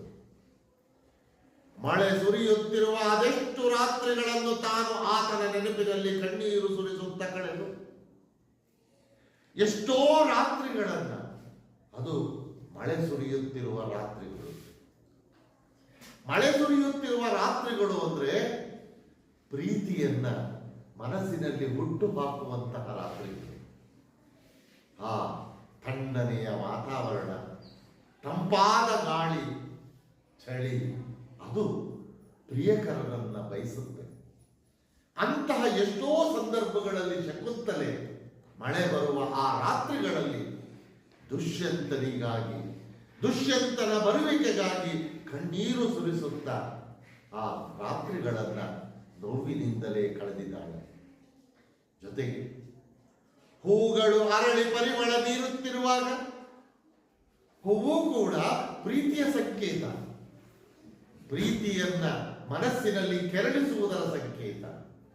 ಮಳೆ ಸುರಿಯುತ್ತಿರುವ ಅದೆಷ್ಟು ರಾತ್ರಿಗಳನ್ನು ತಾನು ಆತನ ನೆನಪಿನಲ್ಲಿ ಕಣ್ಣೀರು ಸುರಿಸುತ್ತ ಕಳೆದು, ಎಷ್ಟೋ ರಾತ್ರಿಗಳನ್ನ, ಅದು ಮಳೆ ಸುರಿಯುತ್ತಿರುವ ರಾತ್ರಿಗಳು. ಮಳೆ ಸುರಿಯುತ್ತಿರುವ ರಾತ್ರಿಗಳು ಅಂದ್ರೆ ಪ್ರೀತಿಯನ್ನ ಮನಸ್ಸಿನಲ್ಲಿ ಹುಟ್ಟು ಹಾಕುವಂತಹ ರಾತ್ರಿಗಳು. ಆ ತಣ್ಣನೆಯ ವಾತಾವರಣ, ತಂಪಾದ ಗಾಳಿ, ಚಳಿ, ಅದು ಪ್ರಿಯಕರನನ್ನ ಬಯಸುತ್ತೆ. ಅಂತಹ ಎಷ್ಟೋ ಸಂದರ್ಭಗಳಲ್ಲಿ ಶಕುಂತಲೆ ಮಳೆ ಬರುವ ಆ ರಾತ್ರಿಗಳಲ್ಲಿ ದುಷ್ಯಂತನಿಗಾಗಿ, ದುಷ್ಯಂತನ ಬರುವಿಕೆಗಾಗಿ ಕಣ್ಣೀರು ಸುರಿಸುತ್ತ ಆ ರಾತ್ರಿಗಳನ್ನ ನೋವಿನಿಂದಲೇ ಕಳೆದಿದ್ದಾಳೆ. ಜೊತೆಗೆ ಹೂಗಳು ಅರಳಿ ಪರಿಮಳ ಬೀರುತ್ತಿರುವಾಗ ಹೂವು ಕೂಡ ಪ್ರೀತಿಯ ಸಂಕೇತ, ಪ್ರೀತಿಯನ್ನ ಮನಸ್ಸಿನಲ್ಲಿ ಕೆರಳಿಸುವುದರ ಸಂಕೇತ.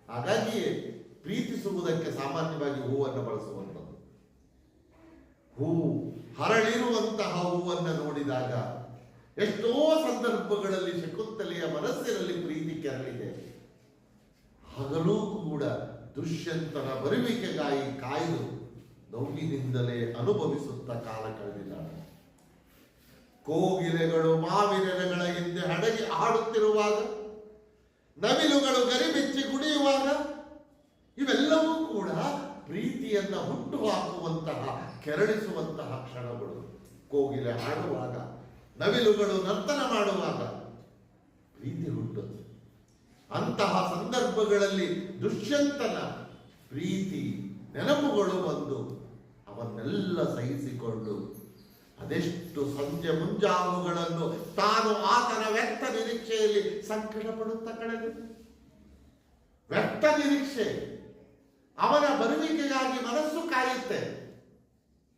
ಹಾಗಾಗಿಯೇ ಪ್ರೀತಿಸುವುದಕ್ಕೆ ಸಾಮಾನ್ಯವಾಗಿ ಹೂವನ್ನು ಬಳಸುವಂಥದ್ದು. ಹೂವು ಹರಳಿರುವಂತಹ ಹೂವನ್ನು ನೋಡಿದಾಗ ಎಷ್ಟೋ ಸಂದರ್ಭಗಳಲ್ಲಿ ಶಕುಂತಲೆಯ ಮನಸ್ಸಿನಲ್ಲಿ ಪ್ರೀತಿ ಕೆರಳಿದೆ. ಹಗಲೂ ಕೂಡ ದುಷ್ಯಂತನ ಬರುವಿಕೆಗಾಗಿ ಕಾಯ್ದು ನೋವಿನಿಂದಲೇ ಅನುಭವಿಸುತ್ತಾ ಕಾಲ ಕಳೆದಿದ್ದಾಳೆ. ಕೋಗಿಲೆಗಳು ಮಾವಿನೆಲೆಗಳ ಹಿಂದೆ ಅಡಗಿ ಆಡುತ್ತಿರುವಾಗ, ನವಿಲುಗಳು ಗರಿಬಿಚ್ಚಿ ಕುಡಿಯುವಾಗ, ಇವೆಲ್ಲವೂ ಕೂಡ ಪ್ರೀತಿಯನ್ನ ಹುಟ್ಟು ಹಾಕುವಂತಹ, ಕೆರಳಿಸುವಂತಹ ಕ್ಷಣಗಳು. ಕೋಗಿಲೆ ಹಾಡುವಾಗ, ನವಿಲುಗಳು ನರ್ತನ ಮಾಡುವಾಗ ಪ್ರೀತಿ ಹುಟ್ಟುತ್ತೆ. ಅಂತಹ ಸಂದರ್ಭಗಳಲ್ಲಿ ದುಷ್ಯಂತನ ಪ್ರೀತಿ ನೆನಪುಗಳು ಬಂದು ಅವನ್ನೆಲ್ಲ ಸಹಿಸಿಕೊಂಡು ಅದೆಷ್ಟು ಸಂಜೆ ಮುಂಜಾವುಗಳನ್ನು ತಾನು ಆತನ ವ್ಯಕ್ತ ನಿರೀಕ್ಷೆಯಲ್ಲಿ ಸಂಕಟ ಪಡುತ್ತಾ ಕಳೆದು, ವ್ಯಕ್ತ ನಿರೀಕ್ಷೆ, ಅವನ ಬರುವಿಕೆಗಾಗಿ ಮನಸ್ಸು ಕಾಯುತ್ತೆ,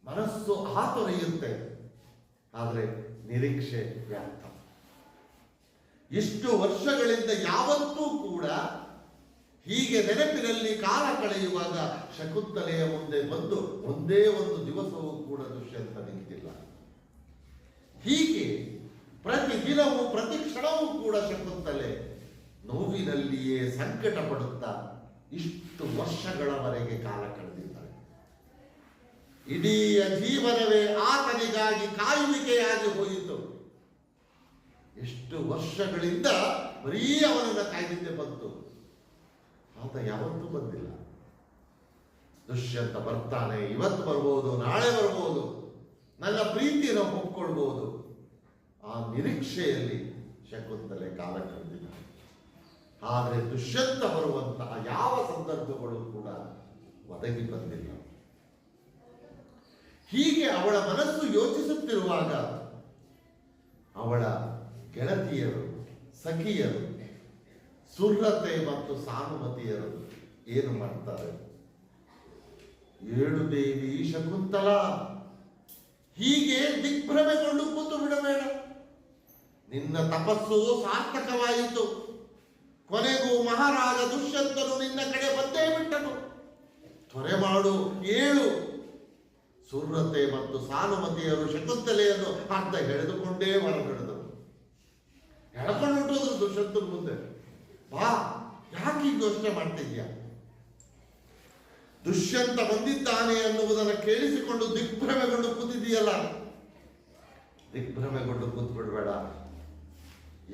ಮನಸ್ಸು ಆತೊರೆಯುತ್ತೆ, ಆದರೆ ನಿರೀಕ್ಷೆ ವ್ಯರ್ಥ. ಇಷ್ಟು ವರ್ಷಗಳಿಂದ ಯಾವತ್ತೂ ಕೂಡ ಹೀಗೆ ನೆನಪಿನಲ್ಲಿ ಕಾಲ ಕಳೆಯುವಾಗ ಶಕುಂತಲೆಯ ಮುಂದೆ ಬಂದು ಒಂದೇ ಒಂದು ದಿವಸವೂ ಕೂಡ ದುಷ್ಯಂತ ನಿಂತಿಲ್ಲ. ಹೀಗೆ ಪ್ರತಿ ದಿನವೂ ಪ್ರತಿ ಕ್ಷಣವೂ ಕೂಡ ಶಕುಂತಲೆ ನೋವಿನಲ್ಲಿಯೇ ಸಂಕಟ ಪಡುತ್ತಾ ಇಷ್ಟು ವರ್ಷಗಳವರೆಗೆ ಕಾಲ ಕಳೆದಿದ್ದಾರೆ. ಇಡೀ ಜೀವನವೇ ಆತನಿಗಾಗಿ ಕಾಯುವಿಕೆಯಾಗಿ ಹೋಯಿತು. ಎಷ್ಟು ವರ್ಷಗಳಿಂದ ಬರೀ ಅವನನ್ನ ಕಾಯ್ದಿದ್ದೆ ಬಂತು, ಆತ ಯಾವತ್ತೂ ಬಂದಿಲ್ಲ. ದುಷ್ಯಂತ ಬರ್ತಾನೆ, ಇವತ್ತು ಬರ್ಬೋದು, ನಾಳೆ ಬರ್ಬೋದು, ನನ್ನ ಪ್ರೀತಿಯನ್ನು ಒಪ್ಕೊಳ್ಬೋದು. ಆ ನಿರೀಕ್ಷೆಯಲ್ಲಿ ಶಕುಂತಲೆ ಕಾಲ ಕಳೆದಿಲ್ಲ. ಆದರೆ ದುಷ್ಯಂತ ಬರುವಂತಹ ಯಾವ ಸಂದರ್ಭಗಳು ಕೂಡ ಒದಗಿ ಬಂದಿಲ್ಲ. ಹೀಗೆ ಅವಳ ಮನಸ್ಸು ಯೋಚಿಸುತ್ತಿರುವಾಗ ಅವಳ ಗೆಳತಿಯರು, ಸಖಿಯರು, ಸುರ್ರತೆ ಮತ್ತು ಸಾನುಮತಿಯರು ಏನು ಮಾಡ್ತಾರೆ? ಏಳು ದೇವಿ ಶಕುಂತಲ, ಹೀಗೆ ದಿಗ್ಭ್ರಮೆಗೊಂಡು ಕೂತು ಬಿಡಬೇಡ. ನಿನ್ನ ತಪಸ್ಸು ಸಾರ್ಥಕವಾಯಿತು. ಕೊನೆಗೂ ಮಹಾರಾಜ ದುಷ್ಯಂತನು ನಿನ್ನ ಕಡೆ ಬಂದೇ ಬಿಟ್ಟನು. ತ್ವರೆ ಮಾಡು, ಏಳು. ಸುರ್ರತೆ ಮತ್ತು ಸಾನುಮತಿಯರು ಶಕುಂತಲೆಯನ್ನು ಅರ್ಧ ಎಳೆದುಕೊಂಡೇ ಹೊರಗಿಡಿದರು. ಎಳ್ಕೊಂಡು ಹೊಟ್ಟೋದ್ರು ದುಷ್ಯಂತನ ಮುಂದೆ. ಬಾ, ಯಾಕೆ ಈಗ ಯೋಚನೆ ಮಾಡ್ತಿದ್ಯಾ? ದುಷ್ಯಂತ ಬಂದಿದ್ದಾನೆ ಅನ್ನುವುದನ್ನು ಕೇಳಿಸಿಕೊಂಡು ದಿಗ್ಭ್ರಮೆಗೊಂಡು ಕೂತಿದೆಯಲ್ಲ, ದಿಗ್ಭ್ರಮೆಗೊಂಡು ಕೂತ್ಬಿಡ್ಬೇಡ.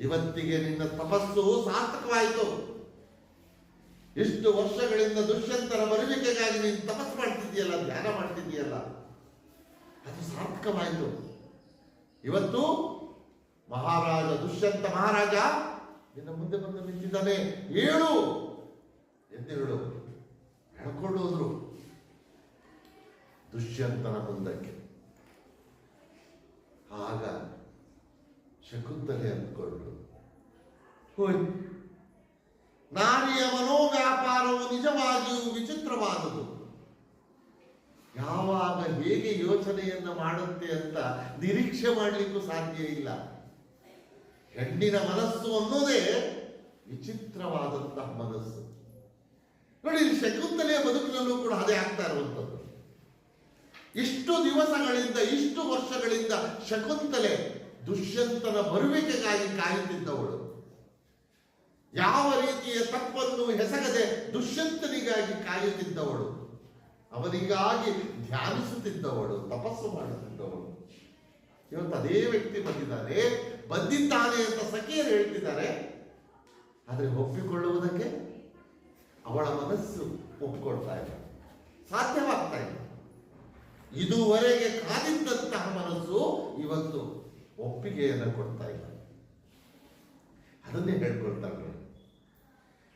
ಇವತ್ತಿಗೆ ನಿನ್ನ ತಪಸ್ಸು ಸಾರ್ಥಕವಾಯಿತು. ಇಷ್ಟು ವರ್ಷಗಳಿಂದ ದುಷ್ಯಂತನ ಬರುವಿಕೆಗಾಗಿ ನೀನು ತಪಸ್ಸು ಮಾಡ್ತಿದ್ದೀಯಲ್ಲ, ಧ್ಯಾನ ಮಾಡ್ತಿದ್ದೀಯಲ್ಲ, ಅದು ಸಾರ್ಥಕವಾಯಿತು. ಇವತ್ತು ಮಹಾರಾಜ ದುಷ್ಯಂತ ಮಹಾರಾಜ ನಿನ್ನ ಮುಂದೆ ಬಂದು ನಿಂತಿದ್ದಾನೆ. ಏಳು, ಎದ್ದೇಳು. ಹೇಳ್ಕೊಂಡು ಹೋದ್ರು ದುಷ್ಯಂತನ ಮುಂದಕ್ಕೆ. ಆಗ ಶಕುಂತಲೆ ಅಂದ್ಕೊಂಡು, ಹೋಯ್, ನಾರಿಯ ಮನೋವ್ಯಾಪಾರವು ನಿಜವಾಗಿಯೂ ವಿಚಿತ್ರವಾದುದು. ಯಾವಾಗ ಹೇಗೆ ಯೋಚನೆಯನ್ನು ಮಾಡುತ್ತೆ ಅಂತ ನಿರೀಕ್ಷೆ ಮಾಡಲಿಕ್ಕೂ ಸಾಧ್ಯ ಇಲ್ಲ. ಹೆಣ್ಣಿನ ಮನಸ್ಸು ಅನ್ನೋದೇ ವಿಚಿತ್ರವಾದಂತಹ ಮನಸ್ಸು. ನೋಡಿ, ಶಕುಂತಲೆಯ ಬದುಕಿನಲ್ಲೂ ಕೂಡ ಅದೇ ಆಗ್ತಾ ಇರುವಂಥದ್ದು. ಇಷ್ಟು ದಿವಸಗಳಿಂದ, ಇಷ್ಟು ವರ್ಷಗಳಿಂದ ಶಕುಂತಲೆ ದುಷ್ಯಂತನ ಬರುವಿಕೆಗಾಗಿ ಕಾಯುತ್ತಿದ್ದವಳು. ಯಾವ ರೀತಿಯ ತಪ್ಪನ್ನು ಎಸಗದೆ ದುಷ್ಯಂತನಿಗಾಗಿ ಕಾಯುತ್ತಿದ್ದವಳು, ಅವನಿಗಾಗಿ ಧ್ಯಾನಿಸುತ್ತಿದ್ದವಳು, ತಪಸ್ಸು ಮಾಡುತ್ತಿದ್ದವಳು. ಇವತ್ತು ಅದೇ ವ್ಯಕ್ತಿ ಬಂದಿದ್ದಾನೆ ಅಂತ ಸಖಿಯರು ಹೇಳ್ತಿದ್ದಾರೆ. ಆದರೆ ಒಪ್ಪಿಕೊಳ್ಳುವುದಕ್ಕೆ ಅವಳ ಮನಸ್ಸು ಒಪ್ಪಿಕೊಳ್ತಾ ಇಲ್ಲ, ಸಾಧ್ಯವಾಗ್ತಾ ಇಲ್ಲ. ಇದುವರೆಗೆ ಕಾದಿದ್ದಂತಹ ಮನಸ್ಸು ಇವತ್ತು ಒಪ್ಪಿಗೆಯನ್ನು ಕೊಡ್ತಾ ಇಲ್ಲ. ಅದನ್ನೇ ಹೇಳ್ಕೊಳ್ತಾರೆ.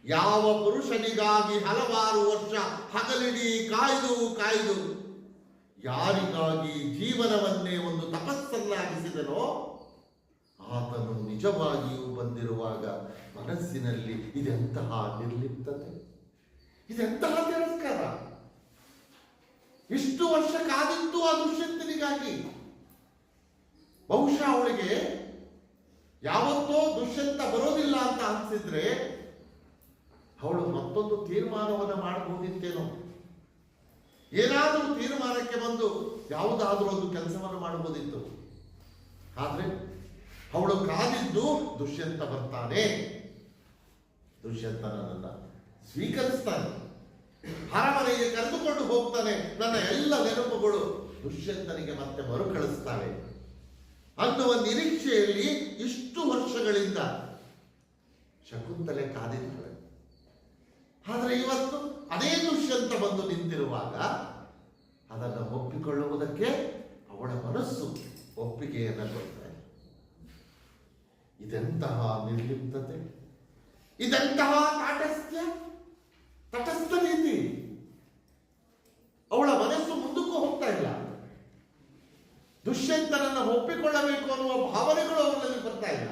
ಯಾವ ಪುರುಷನಿಗಾಗಿ ಹಲವಾರು ವರ್ಷ ಹಗಲಿಡೀ ಕಾಯ್ದು ಯಾರಿಗಾಗಿ ಜೀವನವನ್ನೇ ಒಂದು ತಪಸ್ಸನ್ನಾಗಿಸಿದನೋ ಆತನು ನಿಜವಾಗಿಯೂ ಬಂದಿರುವಾಗ ಮನಸ್ಸಿನಲ್ಲಿ ಇದೆಂತಹ ನಿರ್ಲಿಪ್ತತೆ, ಇದೆಂತಹ ತಿರಸ್ಕಾರ. ಇಷ್ಟು ವರ್ಷ ಕಾದಿತ್ತು ಆ ದುಷ್ಯಂತನಿಗಾಗಿ. ಬಹುಶಃ ಅವಳಿಗೆ ಯಾವತ್ತೋ ದುಷ್ಯಂತ ಬರೋದಿಲ್ಲ ಅಂತ ಅನಿಸಿದ್ರೆ ಅವಳು ಮತ್ತೊಂದು ತೀರ್ಮಾನವನ್ನು ಮಾಡಬಹುದಿತ್ತೇನೋ. ಏನಾದರೂ ತೀರ್ಮಾನಕ್ಕೆ ಬಂದು ಯಾವುದಾದ್ರೂ ಒಂದು ಕೆಲಸವನ್ನು ಮಾಡಬಹುದಿತ್ತು. ಆದ್ರೆ ಅವಳು ಕಾದಿದ್ದು ದುಷ್ಯಂತ ಬರ್ತಾನೆ, ದುಷ್ಯಂತ ನನ್ನನ್ನು ಸ್ವೀಕರಿಸ್ತಾನೆ, ಅರಮನೆಗೆ ಕರೆದುಕೊಂಡು ಹೋಗ್ತಾನೆ, ನನ್ನ ಎಲ್ಲ ನೆನಪುಗಳು ದುಷ್ಯಂತನಿಗೆ ಮತ್ತೆ ಮರುಕಳಿಸ್ತಾವೆ ಅನ್ನುವ ನಿರೀಕ್ಷೆಯಲ್ಲಿ ಇಷ್ಟು ವರ್ಷಗಳಿಂದ ಶಕುಂತಲೆ ಕಾದಿದ್ದಾಳೆ. ಆದರೆ ಇವತ್ತು ಅದೇ ದುಷ್ಯಂತ ಬಂದು ನಿಂತಿರುವಾಗ ಅದನ್ನು ಒಪ್ಪಿಕೊಳ್ಳುವುದಕ್ಕೆ ಅವಳ ಮನಸ್ಸು ಒಪ್ಪಿಗೆಯನ್ನು ಕೊಡ್ತಾರೆ. ಇದೆಂತಹ ನಿರ್ಲಿಪ್ತತೆ, ಇದೆಂತಹ ತಟಸ್ಥ ನೀತಿ. ಅವಳ ಮನಸ್ಸು ಮುಂದಕ್ಕೂ ಹೋಗ್ತಾ ಇಲ್ಲ. ದುಷ್ಯಂತನನ್ನು ಒಪ್ಪಿಕೊಳ್ಳಬೇಕು ಅನ್ನುವ ಭಾವನೆಗಳು ಅವರಲ್ಲಿ ಬರ್ತಾ ಇಲ್ಲ.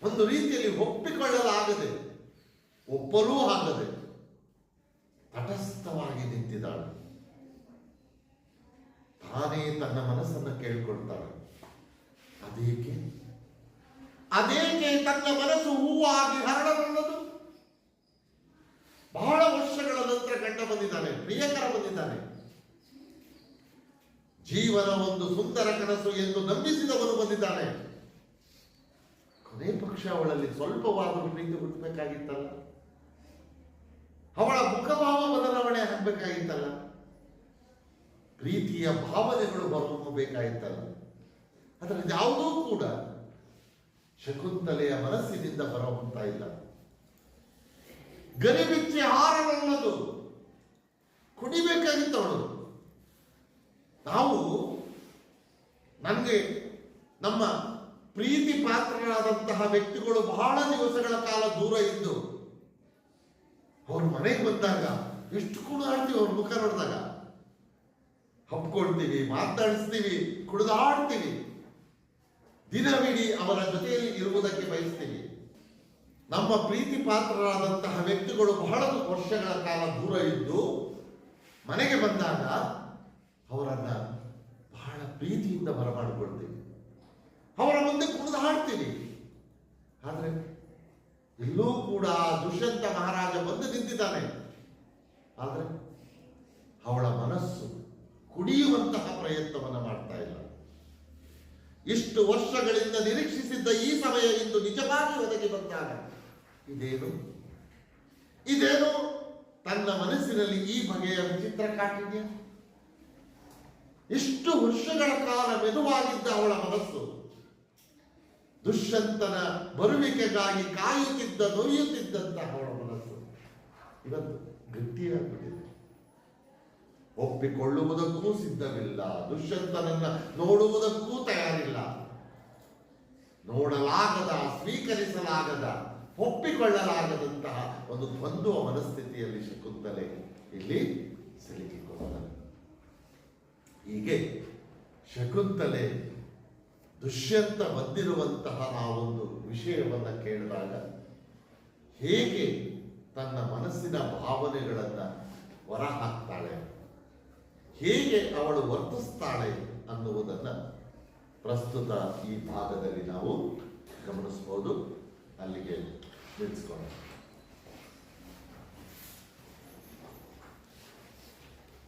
ಒಂದು ರೀತಿಯಲ್ಲಿ ಒಪ್ಪಿಕೊಳ್ಳಲಾಗದೆ, ಒಪ್ಪಲೂ ಆಗದೆ ತಟಸ್ಥವಾಗಿ ನಿಂತಿದ್ದಾಳೆ. ತಾನೇ ತನ್ನ ಮನಸ್ಸನ್ನು ಕೇಳಿಕೊಳ್ತಾಳೆ. ಅದೇಕೆ ತನ್ನ ಮನಸ್ಸು ಹೂವಾಗಿ ಹರಡಬಲ್ಲದು? ಬಹಳ ವರ್ಷಗಳ ನಂತರ ಗಂಡ ಬಂದಿದ್ದಾನೆ, ಪ್ರಿಯಕರ ಬಂದಿದ್ದಾನೆ. ಜೀವನ ಒಂದು ಸುಂದರ ಕನಸು ಎಂದು ನಂಬಿಸಿದವನು ಬಂದಿದ್ದಾನೆ. ಕೊನೆ ಪಕ್ಷ ಅವಳಲ್ಲಿ ಸ್ವಲ್ಪವಾದರೂ ಪ್ರೀತಿ ಹುಟ್ಟಬೇಕಾಗಿತ್ತಲ್ಲ, ಅವಳ ಮುಖಭಾವ ಬದಲಾವಣೆ ಆಗಬೇಕಾಗಿತ್ತಲ್ಲ, ಪ್ರೀತಿಯ ಭಾವನೆಗಳು ಹೊರಹೊಮ್ಮಬೇಕಾಗಿತ್ತಲ್ಲ. ಆದರೆ ಯಾವುದೂ ಕೂಡ ಶಕುಂತಲೆಯ ಮನಸ್ಸಿನಿಂದ ಹೊರಹೊಮ್ಮತಾ ಇಲ್ಲ. ಗರಿಬಿಚ್ಚಿ ಹಾರವಲ್ಲದು, ಕುಡಿಬೇಕಾಗಿತ್ತವಳು. ನಾವು ನಮ್ಮ ಪ್ರೀತಿ ಪಾತ್ರರಾದಂತಹ ವ್ಯಕ್ತಿಗಳು ಬಹಳ ದಿವಸಗಳ ಕಾಲ ದೂರ ಇದ್ದು ಅವ್ರ ಮನೆಗೆ ಬಂದಾಗ ಎಷ್ಟು ಕುಣಿದಾಡ್ತೀವಿ. ಅವ್ರ ಮುಖ ನೋಡಿದಾಗ ಹಬ್ಕೊಳ್ತೀವಿ, ಮಾತಾಡಿಸ್ತೀವಿ, ಕುಡಿದಾಡ್ತೀವಿ, ದಿನವಿಡೀ ಅವರ ಜೊತೆಯಲ್ಲಿ ಇರುವುದಕ್ಕೆ ಬಯಸ್ತೀವಿ. ನಮ್ಮ ಪ್ರೀತಿ ಪಾತ್ರರಾದಂತಹ ವ್ಯಕ್ತಿಗಳು ಬಹಳ ವರ್ಷಗಳ ಕಾಲ ದೂರ ಇದ್ದು ಮನೆಗೆ ಬಂದಾಗ ಅವರನ್ನ ಬಹಳ ಪ್ರೀತಿಯಿಂದ ಬರಮಾಡಿಕೊಳ್ತೀವಿ, ಅವರ ಮುಂದೆ ಕುಣಿದು ಹಾಡ್ತೀವಿ. ಆದರೆ ಎಲ್ಲೂ ಕೂಡ ದುಷ್ಯಂತ ಮಹಾರಾಜ ಬಂದು ನಿಂತಿದ್ದಾನೆ. ಆದರೆ ಅವಳ ಮನಸ್ಸು ಕುಡಿಯುವಂತಹ ಪ್ರಯತ್ನವನ್ನು ಮಾಡ್ತಾ ಇಲ್ಲ. ಇಷ್ಟು ವರ್ಷಗಳಿಂದ ನಿರೀಕ್ಷಿಸಿದ್ದ ಈ ಸಮಯ ಇಂದು ನಿಜವಾಗಿ ಒದಗಿ ಬಂದಾಗ ಇದೇನು ತನ್ನ ಮನಸ್ಸಿನಲ್ಲಿ ಈ ಬಗೆಯ ವಿಚಿತ್ರ ಕಾಠಿಣ್ಯ? ಇಷ್ಟು ವರ್ಷಗಳ ಕಾಲ ಮೆದುವಾಗಿದ್ದ ಅವಳ ಮನಸ್ಸು ದುಷ್ಯಂತನ ಬರುವಿಕೆಗಾಗಿ ಕಾಯುತ್ತಿದ್ದ, ನೊಯ್ಯುತ್ತಿದ್ದಂತಹ ಅವಳ ಮನಸ್ಸು ಇವತ್ತು ಗಟ್ಟಿಯಾಗ್ಬಿಟ್ಟಿದೆ. ಒಪ್ಪಿಕೊಳ್ಳುವುದಕ್ಕೂ ಸಿದ್ಧವಿಲ್ಲ, ದುಷ್ಯಂತನನ್ನ ನೋಡುವುದಕ್ಕೂ ತಯಾರಿಲ್ಲ. ನೋಡಲಾಗದ, ಸ್ವೀಕರಿಸಲಾಗದ, ಒಪ್ಪಿಕೊಳ್ಳಲಾಗದಂತಹ ಒಂದು ದ್ವಂದ್ವ ಮನಸ್ಥಿತಿಯಲ್ಲಿ ಶಕುಂತಲೆ ಇಲ್ಲಿ ಸಿಲುಕಿಕೊಳ್ಳುತ್ತಾಳೆ. ಹೀಗೆ ಶಕುಂತಲೆ ದುಷ್ಯಂತ ಬಂದಿರುವಂತಹ ಆ ಒಂದು ವಿಷಯವನ್ನು ಕೇಳಿದಾಗ ಹೇಗೆ ತನ್ನ ಮನಸ್ಸಿನ ಭಾವನೆಗಳನ್ನು ಹೊರಹಾಕ್ತಾಳೆ, ಹೇಗೆ ಅವಳು ವರ್ತಿಸ್ತಾಳೆ ಅನ್ನುವುದನ್ನು ಪ್ರಸ್ತುತ ಈ ಭಾಗದಲ್ಲಿ ನಾವು ಗಮನಿಸಬಹುದು. ಅಲ್ಲಿಗೆ ನಿಲ್ಲಿಸ್ಕೊಳ್ಳೋಣ.